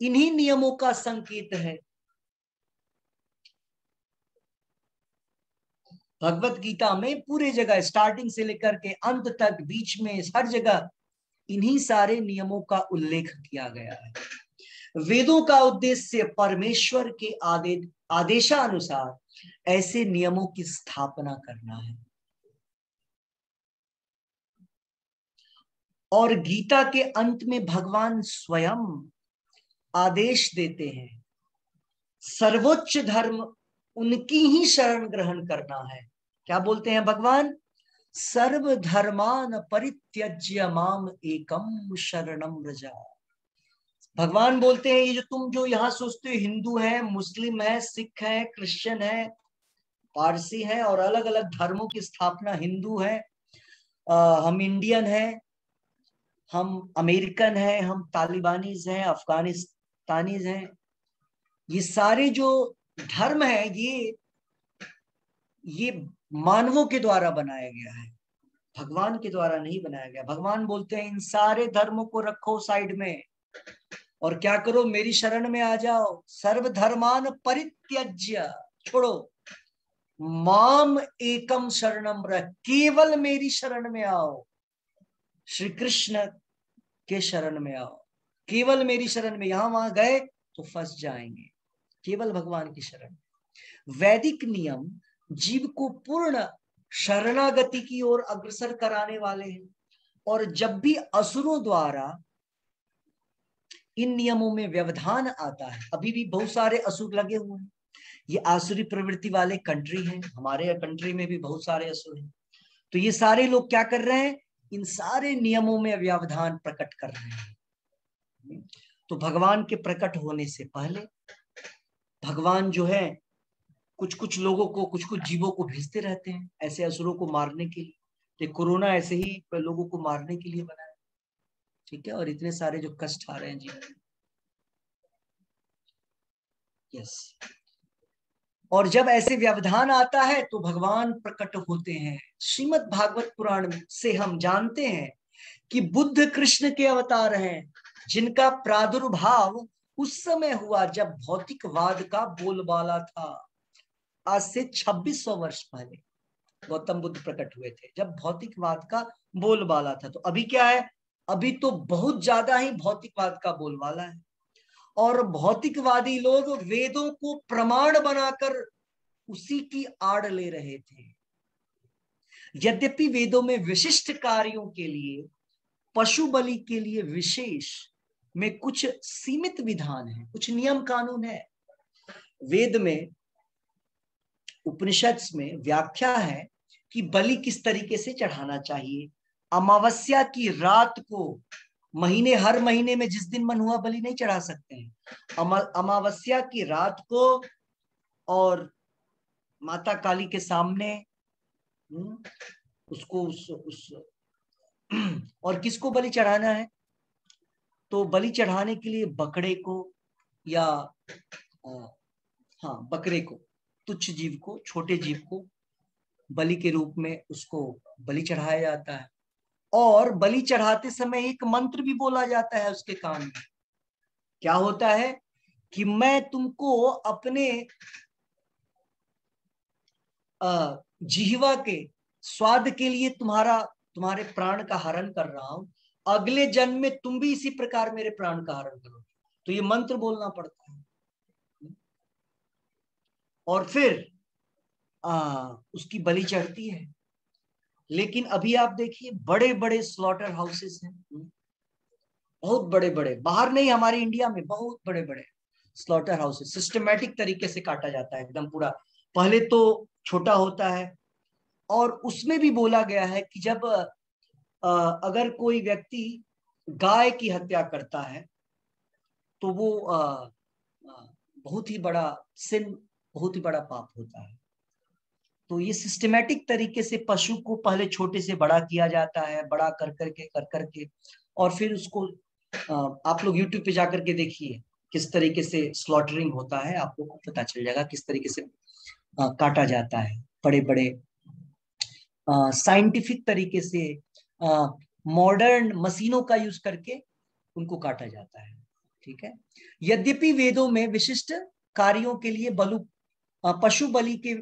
इन्हीं नियमों का संकेत है। भगवत गीता में पूरे जगह, स्टार्टिंग से लेकर के अंत तक, बीच में, हर जगह इन्हीं सारे नियमों का उल्लेख किया गया है। वेदों का उद्देश्य परमेश्वर के आदेशानुसार ऐसे नियमों की स्थापना करना है। और गीता के अंत में भगवान स्वयं आदेश देते हैं, सर्वोच्च धर्म उनकी ही शरण ग्रहण करना है। क्या बोलते हैं भगवान? सर्वधर्मान परित्यज्य माम एकम शरणम व्रज। भगवान बोलते हैं, ये जो तुम जो यहाँ सोचते हो, हिंदू है, मुस्लिम है, सिख है, क्रिश्चियन है, पारसी है, और अलग अलग धर्मों की स्थापना, हिंदू है, हम इंडियन है, हम अमेरिकन है, हम तालिबानीज हैं, अफगानिस्तानीज हैं, ये सारे जो धर्म है ये मानवों के द्वारा बनाया गया है, भगवान के द्वारा नहीं बनाया गया। भगवान बोलते हैं इन सारे धर्मों को रखो साइड में, और क्या करो, मेरी शरण में आ जाओ। सर्वधर्मान परित्यज्य, छोड़ो, माम एकम शरणम व्रज, केवल मेरी शरण में आओ, श्री कृष्ण के शरण में आओ, केवल मेरी शरण में। यहां वहां गए तो फंस जाएंगे, केवल भगवान की शरण। वैदिक नियम जीव को पूर्ण शरणागति की ओर अग्रसर कराने वाले हैं, और जब भी असुरों द्वारा इन नियमों में व्यवधान आता है, अभी भी बहुत सारे असुर लगे हुए हैं, ये आसुरी प्रवृत्ति वाले कंट्री हैं, हमारे कंट्री में भी बहुत सारे असुर हैं, तो ये सारे लोग क्या कर रहे हैं? इन सारे नियमों में व्यवधान प्रकट कर रहे हैं। तो भगवान के प्रकट होने से पहले भगवान जो है कुछ कुछ लोगों को, कुछ कुछ जीवों को भेजते रहते हैं ऐसे असुरों को मारने के लिए। तो कोरोना ऐसे ही लोगों को मारने के लिए बना है, ठीक है, और इतने सारे जो कष्ट आ रहे हैं जीवन में। यस, और जब ऐसे व्यवधान आता है तो भगवान प्रकट होते हैं। श्रीमद् भागवत पुराण से हम जानते हैं कि बुद्ध कृष्ण के अवतार हैं, जिनका प्रादुर्भाव उस समय हुआ जब भौतिकवाद का बोलबाला था। आज से 2600 वर्ष पहले गौतम बुद्ध प्रकट हुए थे, जब भौतिकवाद का बोलबाला था। तो अभी क्या है? अभी तो बहुत ज्यादा ही भौतिकवाद का बोलबाला है, और भौतिकवादी लोग वेदों को प्रमाण बनाकर उसी की आड़ ले रहे थे। यद्यपि वेदों में विशिष्ट कार्यों के लिए, पशु बलि के लिए विशेष में कुछ सीमित विधान है, कुछ नियम कानून है। वेद में, उपनिषद में व्याख्या है कि बलि किस तरीके से चढ़ाना चाहिए। अमावस्या की रात को हर महीने में जिस दिन मन हुआ बलि नहीं चढ़ा सकते हैं। अमावस्या की रात को और माता काली के सामने उसको और किसको बलि चढ़ाना है? तो बलि चढ़ाने के लिए बकरे को या बकरे को, तुच्छ जीव को, छोटे जीव को बलि के रूप में उसको बलि चढ़ाया जाता है। और बलि चढ़ाते समय एक मंत्र भी बोला जाता है उसके कान में। क्या होता है कि मैं तुमको अपने जिह्वा के स्वाद के लिए तुम्हारे प्राण का हरण कर रहा हूं, अगले जन्म में तुम भी इसी प्रकार मेरे प्राण का हरण करोगे। तो ये मंत्र बोलना पड़ता है। और फिर उसकी बलि चढ़ती है। लेकिन अभी आप देखिए, बड़े बड़े स्लॉटर हाउसेस हैं, बहुत बड़े बड़े, बाहर नहीं, हमारे इंडिया में बहुत बड़े बड़े स्लॉटर हाउसेस, सिस्टमेटिक तरीके से काटा जाता है एकदम पूरा। पहले तो छोटा होता है, और उसमें भी बोला गया है कि जब अगर कोई व्यक्ति गाय की हत्या करता है तो वो बहुत ही बड़ा सिन, बहुत ही बड़ा पाप होता है। तो ये सिस्टमेटिक तरीके से पशु को पहले छोटे से बड़ा किया जाता है, बड़ा कर करके, और फिर उसको आप लोग यूट्यूब पे जाकर के देखिए किस तरीके से स्लॉटरिंग होता है, आप लोग को पता चल जाएगा किस तरीके से काटा जाता है। बड़े बड़े साइंटिफिक तरीके से मॉडर्न मशीनों का यूज करके उनको काटा जाता है, ठीक है। यद्यपि वेदों में विशिष्ट कार्यों के लिए पशु बलि के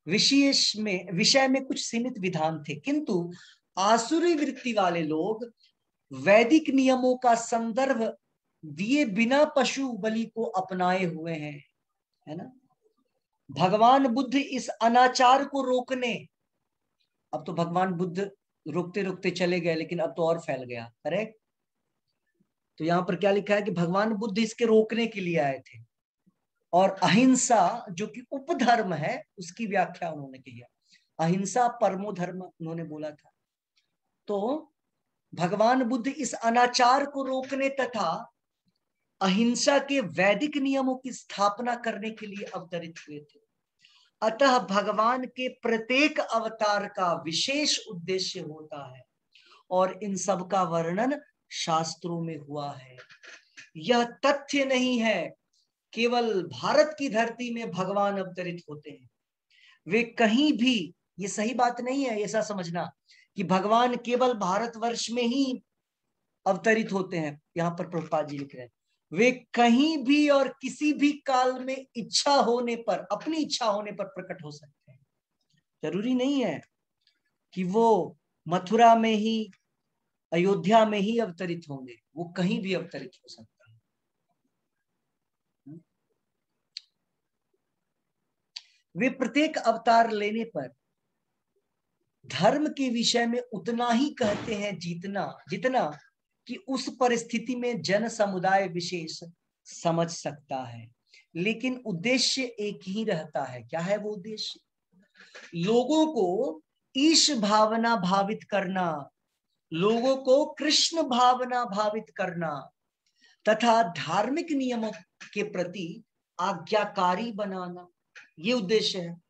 विषय में कुछ सीमित विधान थे, किंतु आसुरी वृत्ति वाले लोग वैदिक नियमों का संदर्भ दिए बिना पशु बलि को अपनाए हुए हैं, है ना। भगवान बुद्ध इस अनाचार को रोकने, अब तो भगवान बुद्ध रोकते रोकते चले गए, लेकिन अब तो और फैल गया, करेक्ट। तो यहां पर क्या लिखा है कि भगवान बुद्ध इसके रोकने के लिए आए थे, और अहिंसा जो कि उपधर्म है उसकी व्याख्या उन्होंने की है। अहिंसा परमो धर्म उन्होंने बोला था। तो भगवान बुद्ध इस अनाचार को रोकने तथा अहिंसा के वैदिक नियमों की स्थापना करने के लिए अवतरित हुए थे। अतः भगवान के प्रत्येक अवतार का विशेष उद्देश्य होता है, और इन सब का वर्णन शास्त्रों में हुआ है। यह तथ्य नहीं है केवल भारत की धरती में भगवान अवतरित होते हैं, वे कहीं भी, ये सही बात नहीं है ऐसा समझना कि भगवान केवल भारतवर्ष में ही अवतरित होते हैं। यहां पर प्रभुपाद जी लिख रहे हैं, वे कहीं भी और किसी भी काल में इच्छा होने पर, अपनी इच्छा होने पर प्रकट हो सकते हैं। जरूरी नहीं है कि वो मथुरा में ही, अयोध्या में ही अवतरित होंगे, वो कहीं भी अवतरित हो सकता है। वे प्रत्येक अवतार लेने पर धर्म के विषय में उतना ही कहते हैं जितना कि उस परिस्थिति में जन समुदाय विशेष समझ सकता है, लेकिन उद्देश्य एक ही रहता है। क्या है वो उद्देश्य? लोगों को ईश भावना भावित करना, लोगों को कृष्ण भावना भावित करना तथा धार्मिक नियमों के प्रति आज्ञाकारी बनाना, ये उद्देश्य है।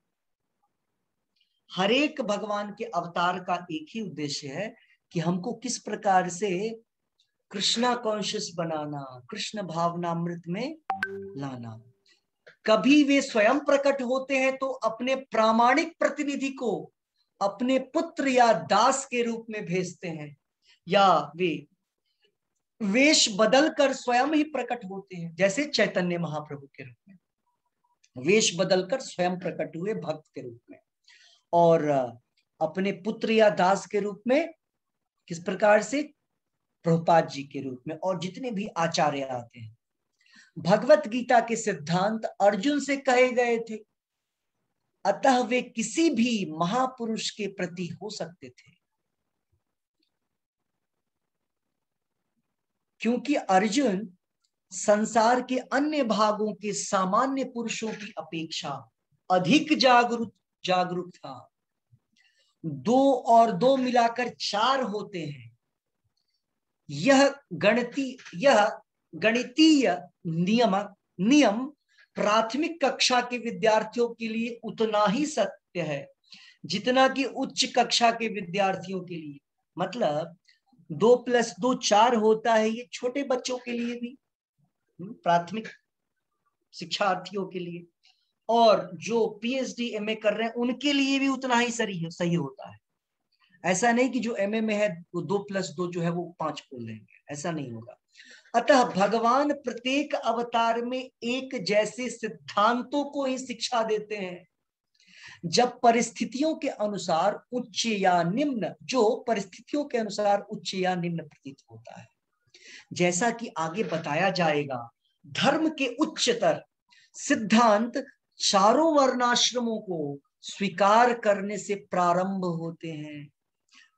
हर एक भगवान के अवतार का एक ही उद्देश्य है कि हमको किस प्रकार से कृष्णा कॉन्शियस बनाना, कृष्ण भावनामृत में लाना। कभी वे स्वयं प्रकट होते हैं तो अपने प्रामाणिक प्रतिनिधि को अपने पुत्र या दास के रूप में भेजते हैं, या वे वेश बदलकर स्वयं ही प्रकट होते हैं, जैसे चैतन्य महाप्रभु के रूप में वेश बदलकर स्वयं प्रकट हुए भक्त के रूप में, और अपने पुत्र या दास के रूप में किस प्रकार से, प्रभुपाद जी के रूप में, और जितने भी आचार्य आते हैं। भगवत गीता के सिद्धांत अर्जुन से कहे गए थे, अतः वे किसी भी महापुरुष के प्रति हो सकते थे, क्योंकि अर्जुन संसार के अन्य भागों के सामान्य पुरुषों की अपेक्षा अधिक जागरूक था। 2 और 2 मिलाकर 4 होते हैं। यह गणितीय नियम प्राथमिक कक्षा के विद्यार्थियों के लिए उतना ही सत्य है जितना कि उच्च कक्षा के विद्यार्थियों के लिए। मतलब 2 + 2 4 होता है, ये छोटे बच्चों के लिए भी, प्राथमिक शिक्षार्थियों के लिए, और जो पीएचडी एमए कर रहे हैं उनके लिए भी उतना ही सही होता है। ऐसा नहीं कि जो एमए में है वो 2 + 2 जो है वो 5 बोल लेंगे, ऐसा नहीं होगा। अतः भगवान प्रत्येक अवतार में एक जैसे सिद्धांतों को ही शिक्षा देते हैं, जब परिस्थितियों के अनुसार उच्च या निम्न, जो परिस्थितियों के अनुसार उच्च या निम्न प्रतीत होता है। जैसा कि आगे बताया जाएगा, धर्म के उच्चतर सिद्धांत चारों वर्णाश्रमों को स्वीकार करने से प्रारंभ होते हैं।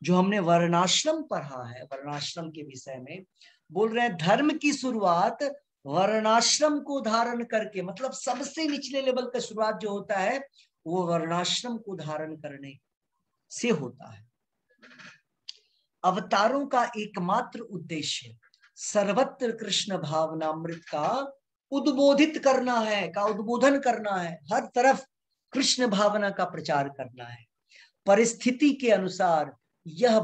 जो हमने वर्णाश्रम पढ़ा है, वर्णाश्रम के विषय में बोल रहे हैं, धर्म की शुरुआत वर्णाश्रम को धारण करके, मतलब सबसे निचले लेवल का शुरुआत जो होता है वो वर्णाश्रम को धारण करने से होता है। अवतारों का एकमात्र उद्देश्य सर्वत्र कृष्ण भावनामृत का उद्बोधन करना है, हर तरफ कृष्ण भावना का प्रचार करना है। परिस्थिति के अनुसार यह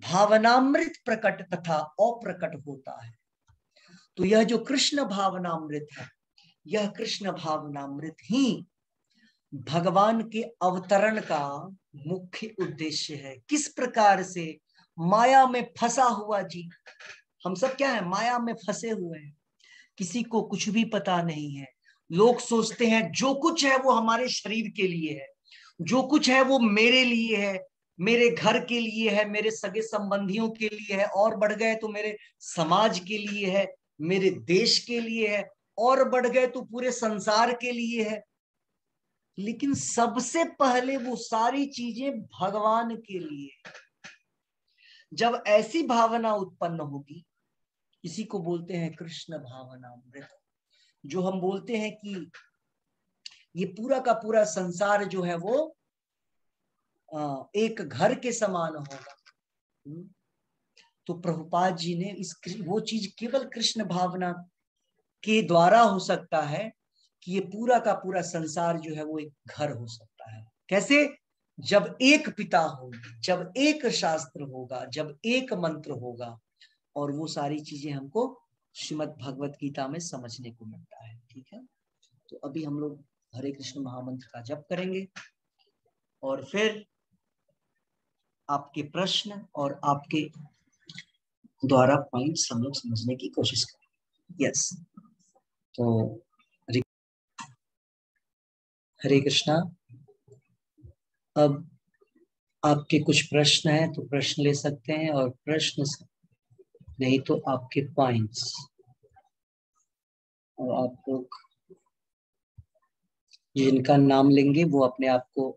भावनामृत प्रकट तथा अप्रकट होता है। तो यह जो कृष्ण भावनामृत है, यह कृष्ण भावनामृत ही भगवान के अवतरण का मुख्य उद्देश्य है। किस प्रकार से माया में फंसा हुआ जी, हम सब क्या है, माया में फंसे हुए हैं, किसी को कुछ भी पता नहीं है। लोग सोचते हैं जो कुछ है वो हमारे शरीर के लिए है, जो कुछ है वो मेरे लिए है, मेरे घर के लिए है, मेरे सगे संबंधियों के लिए है, और बढ़ गए तो मेरे समाज के लिए है, मेरे देश के लिए है, और बढ़ गए तो पूरे संसार के लिए है। लेकिन सबसे पहले वो सारी चीजें भगवान के लिए। जब ऐसी भावना उत्पन्न होगी, इसी को बोलते हैं कृष्ण भावनामृत। जो हम बोलते हैं कि ये पूरा का पूरा संसार जो है वो एक घर के समान होगा। तो प्रभुपाद जी ने वो चीज केवल कृष्ण भावना के द्वारा हो सकता है कि ये पूरा का पूरा संसार जो है वो एक घर हो सकता है। कैसे? जब एक पिता होगी, जब एक शास्त्र होगा, जब एक मंत्र होगा, और वो सारी चीजें हमको श्रीमद् भगवत गीता में समझने को मिलता है। ठीक है, तो अभी हम लोग हरे कृष्ण महामंत्र का जप करेंगे और फिर आपके प्रश्न और आपके द्वारा पॉइंट्स हम लोग समझने की कोशिश करेंगे। यस, तो हरे कृष्णा। अब आपके कुछ प्रश्न हैं तो प्रश्न ले सकते हैं, और प्रश्न नहीं तो आपके पॉइंट्स, और आप लोग जिनका नाम लेंगे वो अपने आप को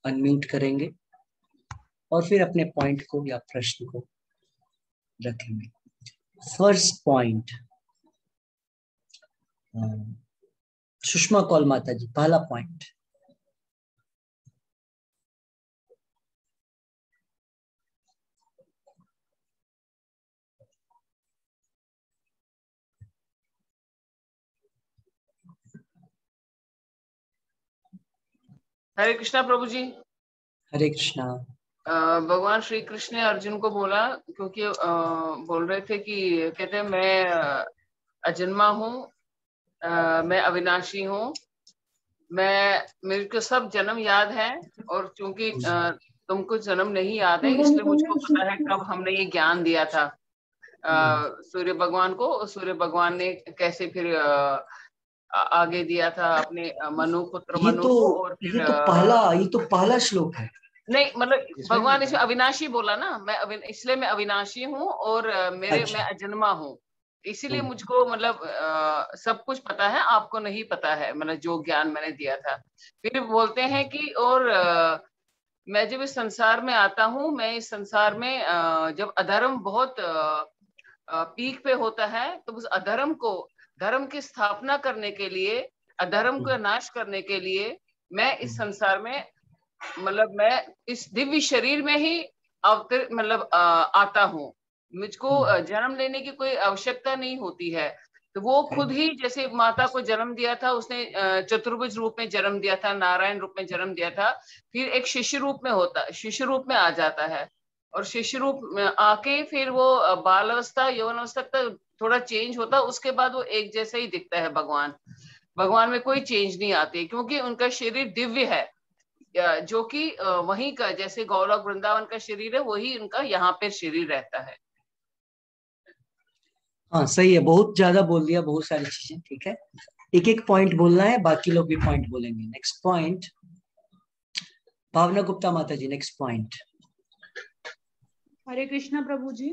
अनम्यूट करेंगे और फिर अपने पॉइंट को या प्रश्न को रखेंगे। फर्स्ट पॉइंट, सुषमा कौल माता जी, पहला पॉइंट। हरे कृष्णा प्रभु जी। हरे कृष्णा। भगवान श्री कृष्ण ने अर्जुन को बोला, क्योंकि बोल रहे थे कि कहते हैं मैं अजन्मा हूँ, मैं अविनाशी हूँ, मेरे को सब जन्म याद है, और चूंकि तुमको जन्म नहीं याद है इसलिए मुझको पता है कब हमने ये ज्ञान दिया था सूर्य भगवान को। सूर्य भगवान ने कैसे फिर आगे दिया था अपने मनु पुत्र मनु को, और फिर ये तो पहला श्लोक है। नहीं मतलब भगवान इसमें अविनाशी बोला ना, इसलिए मैं अविनाशी हूँ और मैं अजन्मा हूँ, इसीलिए मुझको मतलब सब कुछ पता है, आपको नहीं पता है, मतलब जो ज्ञान मैंने दिया था। फिर बोलते हैं कि और मैं जब इस संसार में आता हूँ, मैं इस संसार में जब अधर्म बहुत पीक पे होता है, तो उस अधर्म को धर्म की स्थापना करने के लिए, अधर्म का नाश करने के लिए मैं इस संसार में मतलब मैं इस दिव्य शरीर में ही अवतर मतलब आता हूँ। मुझको जन्म लेने की कोई आवश्यकता नहीं होती है। तो वो खुद ही जैसे माता को जन्म दिया था, उसने चतुर्भुज रूप में जन्म दिया था, नारायण रूप में जन्म दिया था, फिर एक शिशु रूप में होता, शिशु रूप में आ जाता है, और शिशु रूप में आके फिर वो बाल अवस्था यौवन अवस्था तक थोड़ा चेंज होता है, उसके बाद वो एक जैसा ही दिखता है भगवान। भगवान में कोई चेंज नहीं आती, क्योंकि उनका शरीर दिव्य है, जो कि वहीं का जैसे गौरव वृंदावन का शरीर है, वही उनका यहाँ पे शरीर रहता है। हाँ सही है, बहुत ज्यादा बोल दिया, बहुत सारी चीजें, ठीक है, एक एक पॉइंट बोलना है, बाकी लोग भी पॉइंट बोलेंगे। नेक्स्ट पॉइंट भावना गुप्ता माता जी, नेक्स्ट पॉइंट। हरे कृष्णा प्रभु जी।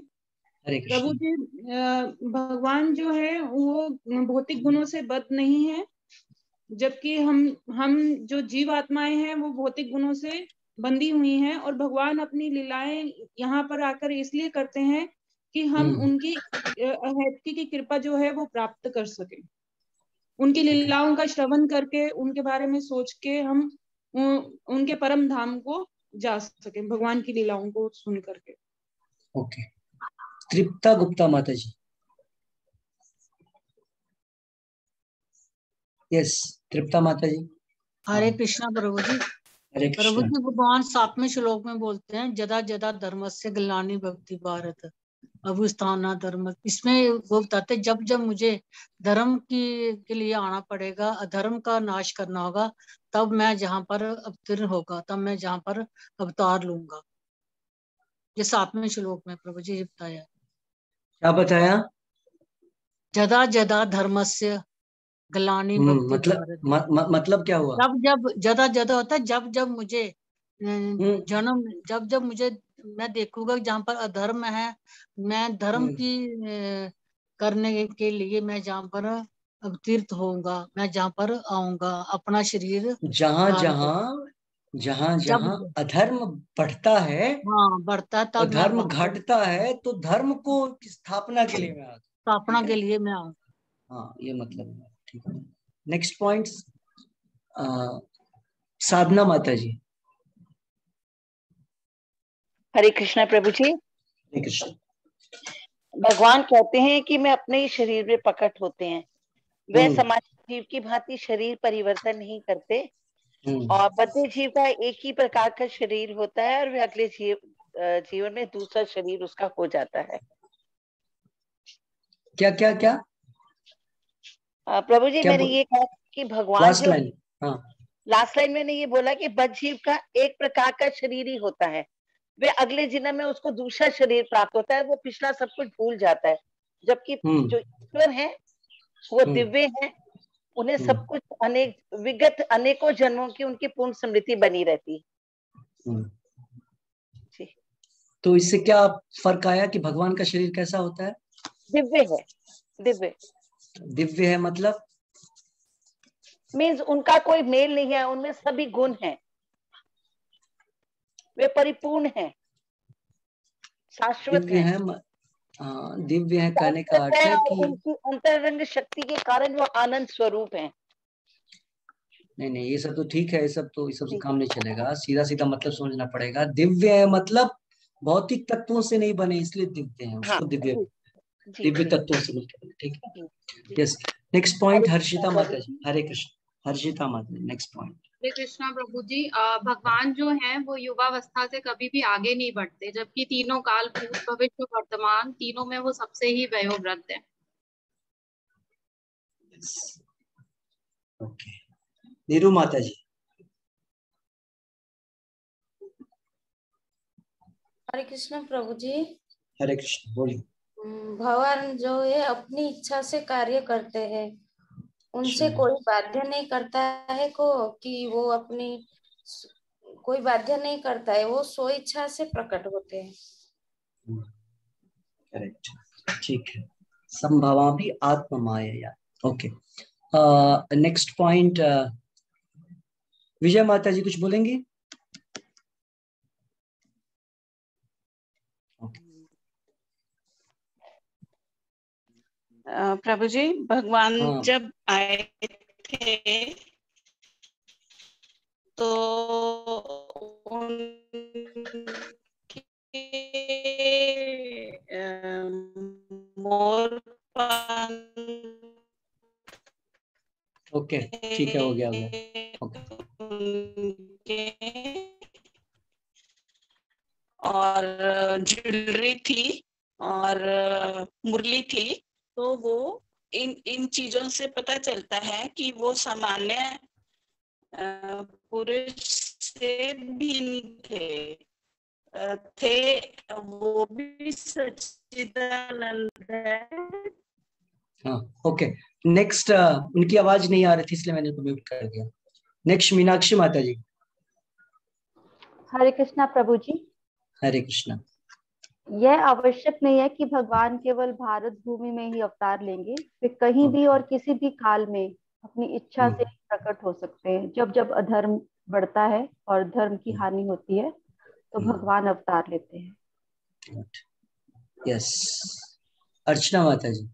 हरे प्रभु कृष्ण। जी, भगवान जो है वो भौतिक गुणों से बद्ध नहीं है, जबकि हम जो जीव आत्माएं हैं वो भौतिक गुणों से बंधी हुई हैं, और भगवान अपनी लीलाएं यहाँ पर आकर इसलिए करते हैं कि हम उनकी अहैतकी की कृपा जो है वो प्राप्त कर सके। उनकी लीलाओं का श्रवण करके, उनके बारे में सोच के हम उनके परम धाम को जा सके, भगवान की लीलाओं को सुन करके। ओके, तृप्ता गुप्ता माता जी। यस, तृप्ता माता जी। हरे कृष्णा प्रभु जी। हरे प्रभु कृष्ण। जी, भगवान 7वें श्लोक में बोलते हैं जदा जदा धर्मस्य ग्लानि भक्ति भारत अभुस्थाना धर्म। इसमें वो बताते हैं जब जब मुझे धर्म के लिए आना पड़ेगा, अधर्म का नाश करना होगा, तब मैं जहाँ पर अवतीर्ण होगा, तब मैं जहाँ पर अवतार लूंगा। ये 7वें श्लोक में प्रभु जी बताया। क्या बताया? जदा जदा धर्मस्य ग्लानि भक्ति भारत। मतलब क्या हुआ? जब जब जदा जदा होता है जब जब मुझे जन्म, जब जब मुझे मैं देखूंगा जहाँ पर अधर्म है, मैं धर्म की करने के लिए मैं जहाँ पर अवतीर्ण होऊंगा, मैं जहाँ पर आऊंगा, अपना शरीर जहाँ जहाँ अधर्म बढ़ता है, हाँ बढ़ता है, और तब मैं धर्म घटता है, तो धर्म को स्थापना के लिए मैं आता हूँ, स्थापना के लिए मैं आऊंगा। हाँ ये मतलब है, ठीक है। नेक्स्ट पॉइंट साधना माता जी। हरे कृष्णा प्रभु जी। हरे कृष्ण। भगवान कहते हैं कि मैं अपने ही शरीर में प्रकट होते हैं, वे सामान्य जीव की भांति शरीर परिवर्तन नहीं करते, और बद्धे जीव का एक ही प्रकार का शरीर होता है, और वे अगले जीवन में दूसरा शरीर उसका हो जाता है। क्या क्या क्या? प्रभु जी, मैंने ये कहा कि भगवान लास्ट लाइन, हाँ लास्ट लाइन मैंने ये बोला कि बद्ध जीव का एक प्रकार का शरीर ही होता है, वे अगले जन्म में उसको दूसरा शरीर प्राप्त होता है, वो पिछला सब कुछ भूल जाता है, जबकि जो ईश्वर है वो दिव्य है, उन्हें सब कुछ विगत अनेकों जन्मों की उनकी पूर्ण स्मृति बनी रहती जी। तो इससे क्या फर्क आया कि भगवान का शरीर कैसा होता है? दिव्य है। दिव्य है मतलब मीन्स उनका कोई मेल नहीं है, उनमें सभी गुण हैं, वे परिपूर्ण हैं, शाश्वत हैं। दिव्य है कहने का अर्थ है कि उनकी अंतरंग शक्ति के कारण वो आनंद स्वरूप हैं। नहीं ये सब तो ठीक है, ये सब से काम नहीं चलेगा, सीधा सीधा मतलब समझना पड़ेगा। दिव्य है मतलब भौतिक तत्वों से नहीं बने, इसलिए दिव्य है, उसको दिव्य तत्वों से मिलकर, ठीक है। यस, नेक्स्ट पॉइंट हर्षिता माता जी। हरे कृष्ण। हर्षिता माता जी, नेक्स्ट पॉइंट। हरे कृष्णा प्रभु जी। भगवान जो हैं वो युवावस्था से कभी भी आगे नहीं बढ़ते, जबकि तीनों काल, भूत, भविष्य, वर्तमान, तीनों में वो सबसे ही वयोवृद्ध है। ओके, नीरू माता जी। हरे कृष्ण प्रभु जी। हरे कृष्ण, बोलिए। भगवान जो है अपनी इच्छा से कार्य करते हैं, उनसे कोई बाध्य नहीं करता है कि वो अपनी, कोई बाध्य नहीं करता है, वो स्व इच्छा से प्रकट होते हैं। करेक्ट, ठीक है। संभवामि आत्ममायया। ओके, नेक्स्ट पॉइंट, विजय माता जी कुछ बोलेंगी? प्रभु जी, भगवान जब आए थे तो उनके मोर ओके, ठीक है, हो गया। उनके और ज्वेलरी थी और मुरली थी, तो वो इन चीजों से पता चलता है कि वो सामान्य पुरुष से भिन्न थे, वो भी सच्चिदानंद है। हाँ, ओके। नेक्स्ट, उनकी आवाज नहीं आ रही थी इसलिए मैंने उनको म्यूट कर दिया। नेक्स्ट मीनाक्षी माता जी। हरे कृष्णा प्रभु जी। हरे कृष्णा। यह आवश्यक नहीं है कि भगवान केवल भारत भूमि में ही अवतार लेंगे, वे कहीं भी और किसी भी काल में अपनी इच्छा से प्रकट हो सकते हैं। जब जब अधर्म बढ़ता है और धर्म की हानि होती है तो भगवान अवतार लेते हैं। यस, अर्चना माता जी।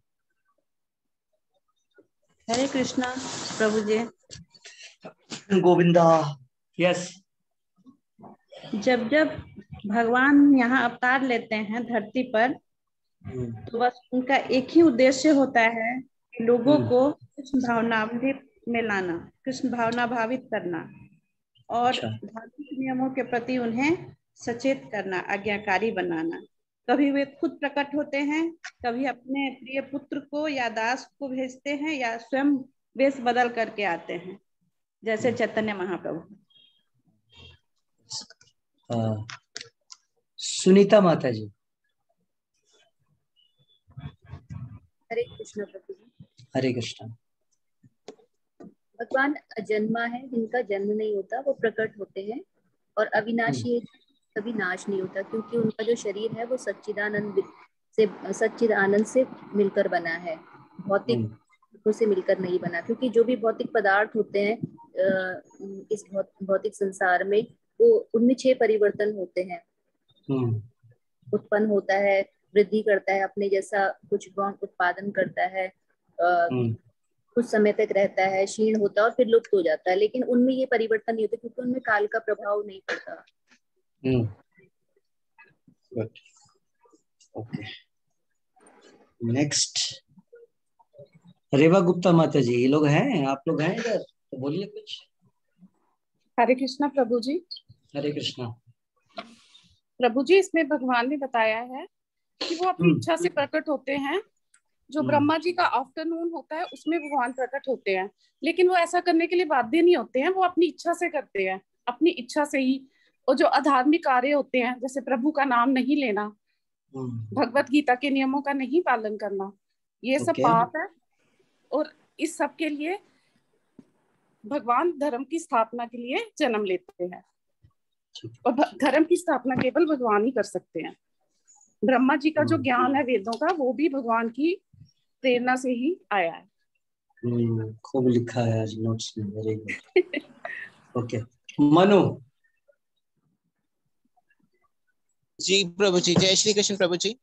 हरे कृष्णा प्रभु जी। गोविंदा। यस। जब जब भगवान यहाँ अवतार लेते हैं धरती पर, तो बस उनका एक ही उद्देश्य होता है कि लोगों को कृष्ण भावनामृत में लाना, कृष्ण भावना भावित करना और धार्मिक नियमों के प्रति उन्हें सचेत करना, आज्ञाकारी बनाना। कभी वे खुद प्रकट होते हैं, कभी अपने प्रिय पुत्र को या दास को भेजते हैं, या स्वयं वेश बदल करके आते हैं, जैसे चैतन्य महाप्रभु। सुनीता माता जी। हरे कृष्ण प्रभु जी। हरे कृष्ण। भगवान अजन्मा है, जिनका जन्म नहीं होता, वो प्रकट होते हैं, और अविनाशी है, कभी नाश नहीं होता, क्योंकि उनका जो शरीर है वो सच्चिदानंद से मिलकर बना है, भौतिक से मिलकर नहीं बना। क्योंकि जो भी भौतिक पदार्थ होते हैं इस भौतिक संसार में, वो उनमें 6 परिवर्तन होते हैं। उत्पन्न होता है, वृद्धि करता है, अपने जैसा कुछ गुण उत्पादन करता है, कुछ समय तक रहता है, क्षीण होता है और फिर लुप्त हो जाता है। लेकिन उनमें ये परिवर्तन नहीं होता, क्योंकि उनमें काल का प्रभाव नहीं पड़ता। ओके, नेक्स्ट रेवा गुप्ता माता जी। ये लोग हैं, आप लोग हैं इधर, तो बोलिए कुछ। हरे कृष्णा प्रभु जी। हरे कृष्णा प्रभु जी, इसमें भगवान ने बताया है कि वो अपनी इच्छा से प्रकट होते हैं। जो ब्रह्मा जी का आफ्टरनून होता है उसमें भगवान प्रकट होते हैं, लेकिन वो ऐसा करने के लिए बाध्य नहीं होते हैं, वो अपनी इच्छा से करते हैं, अपनी इच्छा से ही। और जो अधार्मिक कार्य होते हैं, जैसे प्रभु का नाम नहीं लेना, भगवत गीता के नियमों का नहीं पालन करना, ये सब पाप है। और इस सब के लिए भगवान धर्म की स्थापना के लिए जन्म लेते हैं, और धर्म की स्थापना केवल भगवान ही कर सकते हैं। ब्रह्मा जी का जो ज्ञान है वेदों का, वो भी भगवान की प्रेरणा से ही आया है। खूब लिखा है आज नोट्स में, वेरी गुड। ओके, मनु जी। प्रभु जी, जय श्री कृष्ण प्रभु जी।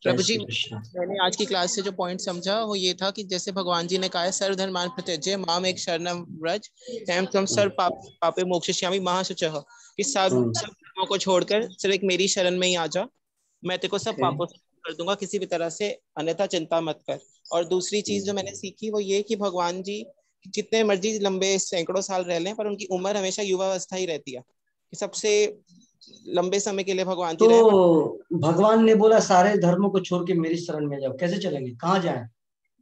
प्रभु जी, मैंने आज की क्लास से जो पॉइंट समझा वो ये था कि जैसे भगवान जी ने कहा है, सर्वधर्मान् परित्यज्य माम एक शरणं व्रज अहं त्वं सर्व पापे मोक्षयिष्यामि महाशुचः, कि सब धर्मों को छोड़कर सिर्फ एक मेरी शरण में ही आ जा, मैं तेरे को सब पापों से कर दूंगा, किसी भी तरह से अन्यथा चिंता मत कर। और दूसरी चीज जो मैंने सीखी वो ये कि भगवान जी जितने मर्जी लंबे सैकड़ों साल रह लें पर उनकी उम्र हमेशा युवावस्था ही रहती है, कि सबसे लंबे समय के लिए भगवान जी रहे। तो भगवान ने बोला सारे धर्मों को छोड़ के मेरी शरण में जाओ, कैसे चलेंगे? कहाँ जाएं?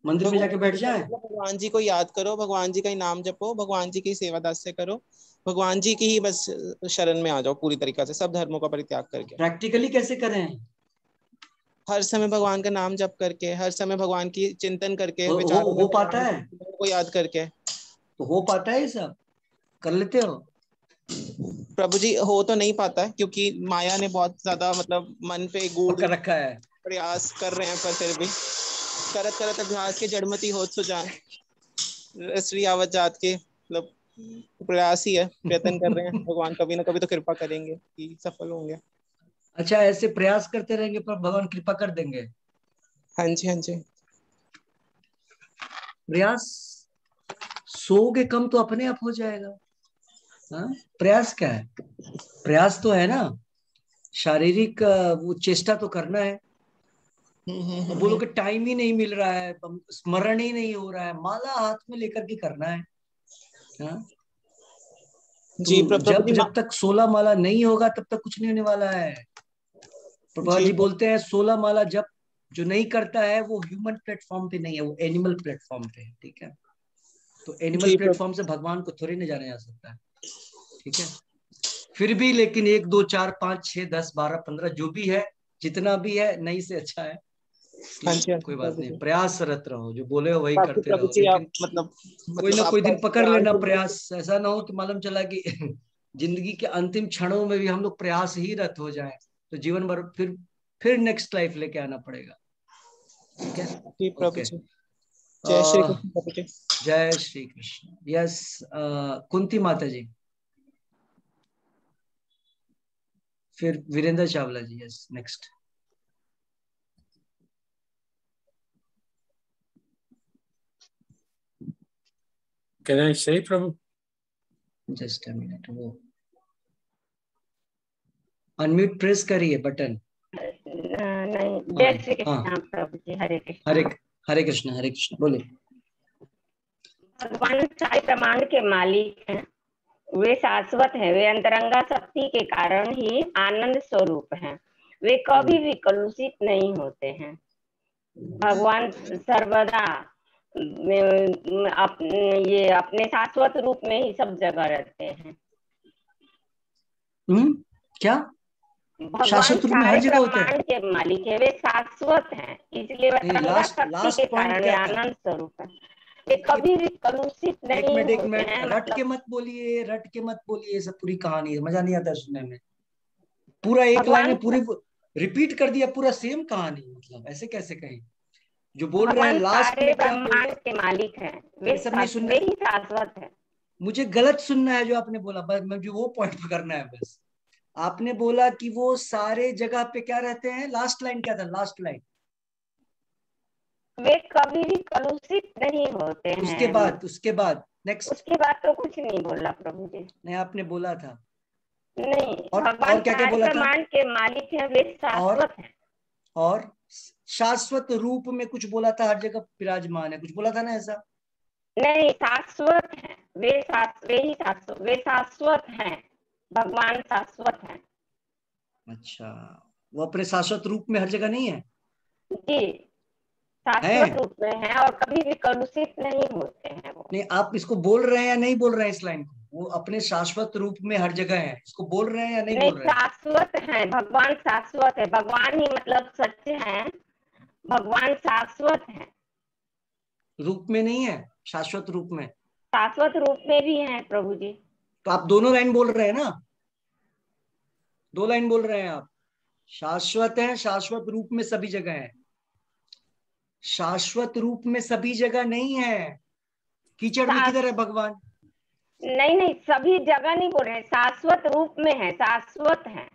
मंदिर में जाके बैठ जाएं? भगवान जी को याद करो, भगवान जी का ही नाम जपो, भगवान जी की सेवा दास से करो, भगवान जी की ही बस शरण में आ जाओ पूरी तरीका से, सब धर्मों का परित्याग करके। प्रैक्टिकली कैसे करें? हर समय भगवान का नाम जप करके, हर समय भगवान की चिंतन करके, हो पाता है? को याद करके। तो हो पाता है ये सब? कर लेते हो? प्रभु जी हो तो नहीं पाता है, क्योंकि माया ने बहुत ज्यादा मतलब मन पे गूढ़ रखा है। प्रयास कर रहे हैं, पर फिर भी करत करत अभ्यास के जड़मती होत सुजान, श्री आवत जात के मतलब प्रयास ही है, प्रयत्न कर रहे हैं। भगवान कभी ना कभी तो कृपा करेंगे कि सफल होंगे। अच्छा, ऐसे प्रयास करते रहेंगे पर भगवान कृपा कर देंगे? हाँ जी, हाँ जी। प्रयास सोओगे कम तो अपने आप हो जाएगा। हाँ, प्रयास क्या है? प्रयास तो है ना, शारीरिक वो चेष्टा तो करना है। बोलो कि टाइम ही नहीं मिल रहा है, स्मरण ही नहीं हो रहा है, माला हाथ में लेकर के करना है। हाँ? जी जब तक 16 माला नहीं होगा तब तक कुछ नहीं होने वाला है। प्रभा जी बोलते हैं 16 माला जब जो नहीं करता है वो ह्यूमन प्लेटफॉर्म पे नहीं है, वो एनिमल प्लेटफॉर्म पे है। ठीक है, तो एनिमल प्लेटफॉर्म से भगवान को थोड़ी नहीं जाना जा सकता है। ठीक है, फिर भी लेकिन 1 2 4 5 6 10 12 15 जो भी है, जितना भी है नहीं से अच्छा है। कोई बात नहीं, प्रयासरत रहो, जो बोले हो वही करते रहो, लेकिन मतलब कोई ना कोई दिन पकड़ लेना प्रयास। ऐसा ना हो कि मालूम चला कि जिंदगी के अंतिम क्षणों में भी हम लोग प्रयास ही रत हो जाए, तो जीवन भर फिर नेक्स्ट लाइफ लेके आना पड़ेगा। ठीक है, ओके। जय श्री कृष्ण प्रभु जी। जय श्री कृष्ण। यस, कुंती माता जी, फिर Virendra Chawla ji. Yes, next. Can I say, Prabhu? Just a minute. वो अनम्यूट प्रेस करिए बटन। नहीं, जय श्री कृष्ण प्रभु जी। हरे कृष्ण। हरे कृष्ण, हरे कृष्ण। बोले। भगवान सारे ब्रह्मांड के मालिक हैं, वे शाश्वत हैं, वे अंतरंगा शक्ति के कारण ही आनंद स्वरूप हैं, वे कभी भी कलुषित नहीं होते हैं। भगवान सर्वदा ये अपने शाश्वत रूप में ही सब जगह रहते हैं। क्या? शाश्वत रूप में हर जगह होते हैं? के मालिक है, वे शाश्वत हैं, इसलिए शक्ति के कारण आनंद स्वरूप है, वे कभी भी कलुषित नहीं होते हैं। रट के मत बोलिए, रट के मत बोलिए, सब पूरी कहानी है, मजा नहीं आता सुनने में। पूरा एक लाइन में पूरी रिपीट कर दिया, पूरा सेम कहानी, मतलब ऐसे कैसे कहें? जो बोल रहे हैं लास्ट में ब्रह्मांड के मालिक हैं, वे सब नहीं सुनना, ही शाश्वत है। मुझे गलत सुनना है जो आपने बोला, बस मुझे वो पॉइंट पकड़ना है बस। आपने बोला कि वो सारे जगह पे क्या रहते हैं? लास्ट लाइन क्या था? लास्ट लाइन वे कभी भी कलुषित नहीं होते हैं। उसके बाद नेक्स्ट। उसके बाद तो कुछ नहीं बोला प्रभु जी। नहीं, आपने बोला था। नहीं, और क्या बोला था? ब्रह्मांड के मालिक हैं, वे शाश्वत हैं। और शाश्वत रूप में कुछ बोला था, हर जगह विराजमान है, कुछ बोला था ना ऐसा? नहीं, शाश्वत है, वे शाश्वत हैं, भगवान शाश्वत हैं। अच्छा, वो अपने शाश्वत रूप में हर जगह नहीं है? जी, शाश्वत रूप में है और कभी भी कलुषित नहीं होते हैं वो। नहीं, आप इसको बोल रहे हैं या नहीं बोल रहे हैं इस लाइन को? वो अपने शाश्वत रूप में हर जगह है, इसको बोल रहे हैं या नहीं बोल रहे हैं? शाश्वत है, भगवान शाश्वत है, भगवान ही मतलब सच्चे हैं, भगवान शाश्वत है। रूप में नहीं है, शाश्वत रूप में। शाश्वत रूप में भी है प्रभु जी। तो आप दोनों लाइन बोल रहे हैं ना? 2 लाइन बोल रहे हैं आप। शाश्वत है, शाश्वत रूप में सभी जगह है। शाश्वत रूप में सभी जगह नहीं है, कीचड़ में किधर है भगवान? नहीं, सभी जगह नहीं बोल रहे हैं, शाश्वत रूप में है, शाश्वत है,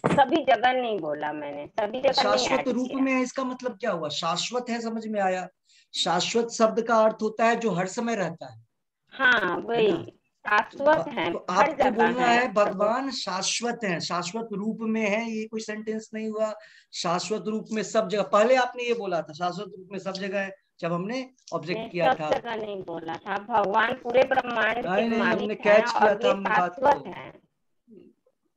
सभी जगह नहीं बोला मैंने, सभी जगह शाश्वत रूप में है, इसका मतलब क्या हुआ? शाश्वत है, समझ में आया। शाश्वत शब्द का अर्थ होता है जो हर समय रहता है। हाँ, वही शाश्वत है। तो आपको बोलना है भगवान शाश्वत है, शाश्वत रूप में है, ये कोई सेंटेंस नहीं हुआ। शाश्वत रूप में सब जगह, पहले आपने ये बोला था शाश्वत रूप में सब जगह है, जब हमने ऑब्जेक्ट किया सब था। जगह नहीं बोला था, भगवान पूरे ब्रह्मांड के नहीं, हमने मालिक कैच हैं किया और था वे हमने बात शाश्वत को। हैं।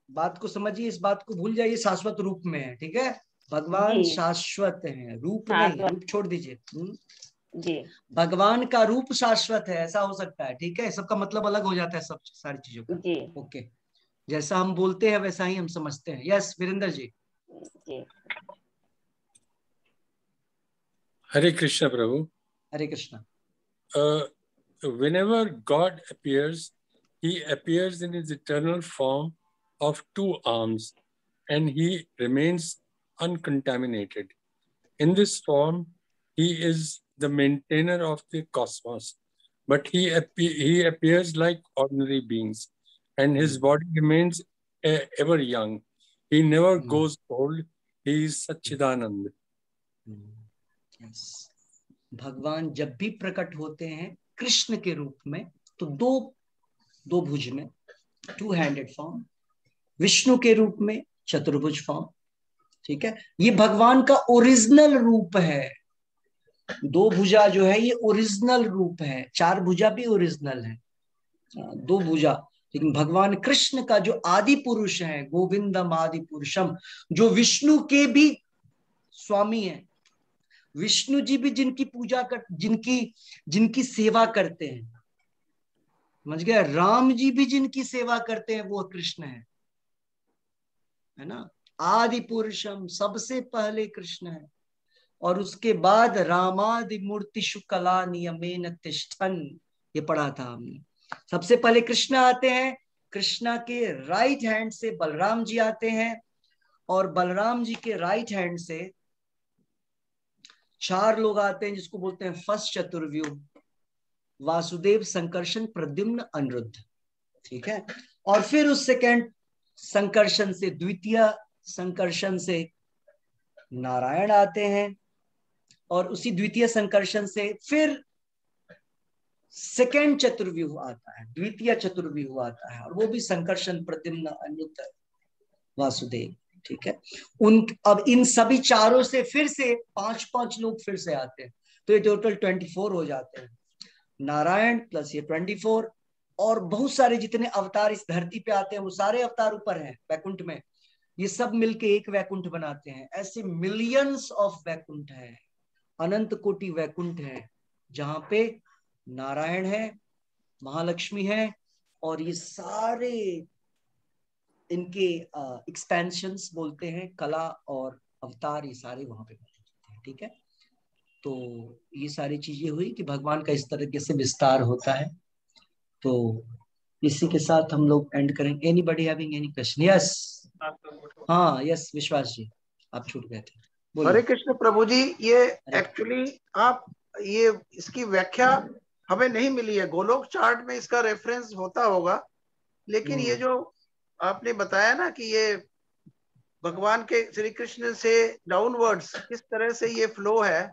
बात को समझिए, इस बात को भूल जाइए, शाश्वत रूप में है, ठीक है। भगवान जी शाश्वत है, रूप नहीं, शाश्वत रूप छोड़ दीजिए। जी भगवान का रूप शाश्वत है, ऐसा हो सकता है, ठीक है। सबका मतलब अलग हो जाता है सब सारी चीजों का। जी ओके, जैसा हम बोलते हैं वैसा ही हम समझते हैं। Yes Virendra ji. Ji. Hare Krishna Prabhu. Hare Krishna. Whenever God appears, he appears in his eternal form of 2 arms, and he remains uncontaminated. In this form, he is the maintainer of the cosmos, but he appears like ordinary beings, and his body remains ever young. He never goes old. He is Satchidanand. Yes. भगवान जब भी प्रकट होते हैं कृष्ण के रूप में, तो दो भुज में, 2-handed फॉर्म, विष्णु के रूप में चतुर्भुज फॉर्म, ठीक है। ये भगवान का ओरिजिनल रूप है। 2 भुजा जो है ये ओरिजिनल रूप है, 4 भुजा भी ओरिजिनल है, 2 भुजा। लेकिन भगवान कृष्ण का जो आदि पुरुष है, गोविंदम आदि पुरुषम, जो विष्णु के भी स्वामी है, विष्णु जी भी जिनकी पूजा कर, जिनकी सेवा करते हैं, समझ गया। राम जी भी जिनकी सेवा करते हैं वो कृष्ण है ना। आदि पुरुषम, सबसे पहले कृष्ण है, और उसके बाद रामादि मूर्तिषु कला नियमेन तिष्ठन्, ये पढ़ा था हमने। सबसे पहले कृष्ण आते हैं, कृष्णा के राइट हैंड से बलराम जी आते हैं, और बलराम जी के राइट हैंड से 4 लोग आते हैं, जिसको बोलते हैं फर्स्ट चतुर्व्यूह, वासुदेव, संकर्षण, प्रद्युम्न, अनिरुद्ध, ठीक है। और फिर उस सेकंड संकर्षण से, द्वितीय संकर्षण से नारायण आते हैं, और उसी द्वितीय संकर्षण से फिर सेकंड चतुर्व्यूह आता है, द्वितीय चतुर्व्यूह आता है, और वो भी संकर्षण, प्रद्युम्न, अनिरुद्ध, वासुदेव, ठीक है। अब इन सभी चारों से फिर से 5-5 लोग फिर से आते हैं, तो ये टोटल 24 हो जाते हैं। नारायण प्लस ये 24, और बहुत सारे जितने अवतार इस धरती पे आते हैं वो सारे अवतार ऊपर हैं वैकुंठ में, ये सब मिलके एक वैकुंठ बनाते हैं। ऐसे मिलियंस ऑफ वैकुंठ है, अनंत कोटि वैकुंठ है, जहां पे नारायण है, महालक्ष्मी है, और ये सारे इनके एक्सपेंशंस बोलते हैं, कला और अवतार, ये सारे वहां पे होते हैं, ठीक है। तो ये सारी चीजें हुई कि भगवान का इस तरीके से विस्तार होता है। तो इसी के साथ हम लोग एंड करेंगे। Anybody having any question? Yes, हाँ यस, विश्वास जी आप छूट गए थे। हरे कृष्ण प्रभु जी, ये एक्चुअली आप ये इसकी व्याख्या हमें नहीं मिली है। गोलोक चार्ट में इसका रेफरेंस होता होगा, लेकिन ये जो आपने बताया ना कि ये भगवान के श्री कृष्ण से डाउनवर्ड्स किस तरह से ये फ्लो है,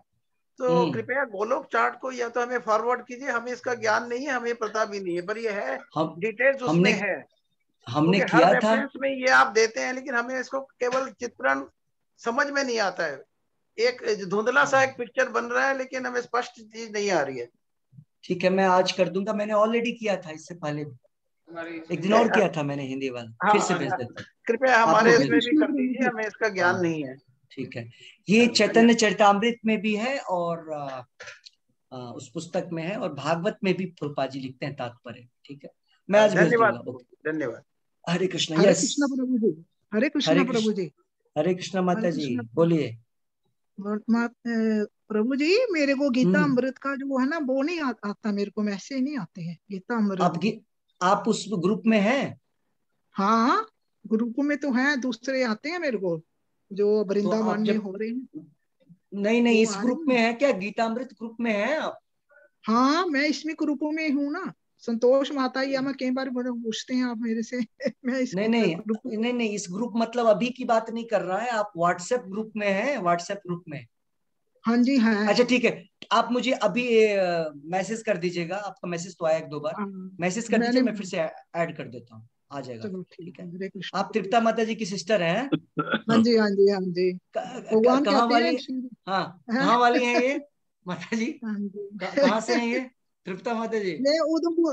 तो कृपया गोलोक चार्ट को या तो हमें फॉरवर्ड कीजिए। हमें इसका ज्ञान नहीं है, हमें पता भी नहीं है, पर ये है, डिटेल्स उसमें है। हमने क्योंकि किया हर था, रेफरेंस में ये आप देते हैं, लेकिन हमें इसको केवल चित्रण समझ में नहीं आता है। एक धुंधला सा एक पिक्चर बन रहा है, लेकिन हमें स्पष्ट चीज नहीं आ रही है। ठीक है, मैं आज कर दूंगा। मैंने ऑलरेडी किया था इससे पहले, एक दिन और किया था मैंने हिंदी वाला, फिर से भेज देता। कृपया हमारे इसमें भी कर दीजिए, हमें इसका ज्ञान नहीं है। ठीक है, ये चैतन्य चरितामृत में भी है, और उस पुस्तक में है, और भागवत में भी प्रभुपाद जी लिखते हैं तात्पर्य, ठीक है। मैं आज भेज दूंगा। धन्यवाद। हरे कृष्ण। हरे यस, कृष्ण प्रभु जी। हरे कृष्ण प्रभु जी। हरे कृष्ण माता जी, बोलिए। प्रभु जी, मेरे को गीता अमृत का जो है ना वो नहीं आता, मेरे को मैसेज नहीं आते हैं गीता अमृत। आप उस ग्रुप में हैं? हाँ, ग्रुप में तो हैं, दूसरे आते हैं मेरे को जो वृंदावन में हो रहे हैं। नहीं, इस ग्रुप में है क्या? गीता अमृत ग्रुप में है आप? हाँ, मैं इसमें ग्रुप में हूँ ना। संतोष माता या मैं कई बार पूछते हैं आप मेरे से। मैं इस नहीं, इस ग्रुप मतलब अभी की बात नहीं कर रहा है, आप व्हाट्सएप ग्रुप में हैं? व्हाट्सएप ग्रुप में? हाँ जी, है। अच्छा ठीक है, आप मुझे अभी मैसेज कर दीजिएगा। आपका मैसेज तो आया 1-2 बार, मैसेज कर दीजिए, मैं फिर से ऐड कर देता हूँ, आ जाएगा। ठीक है। आप तृप्ता माता जी की सिस्टर हैं? हाँ जी, हाँ जी, हाँ जी। कहाँ वाली? हाँ, कहाँ वाली है ये? माता जी? हाँ जी। कहाँ से हैं ये तृप्ता माता जी? मैं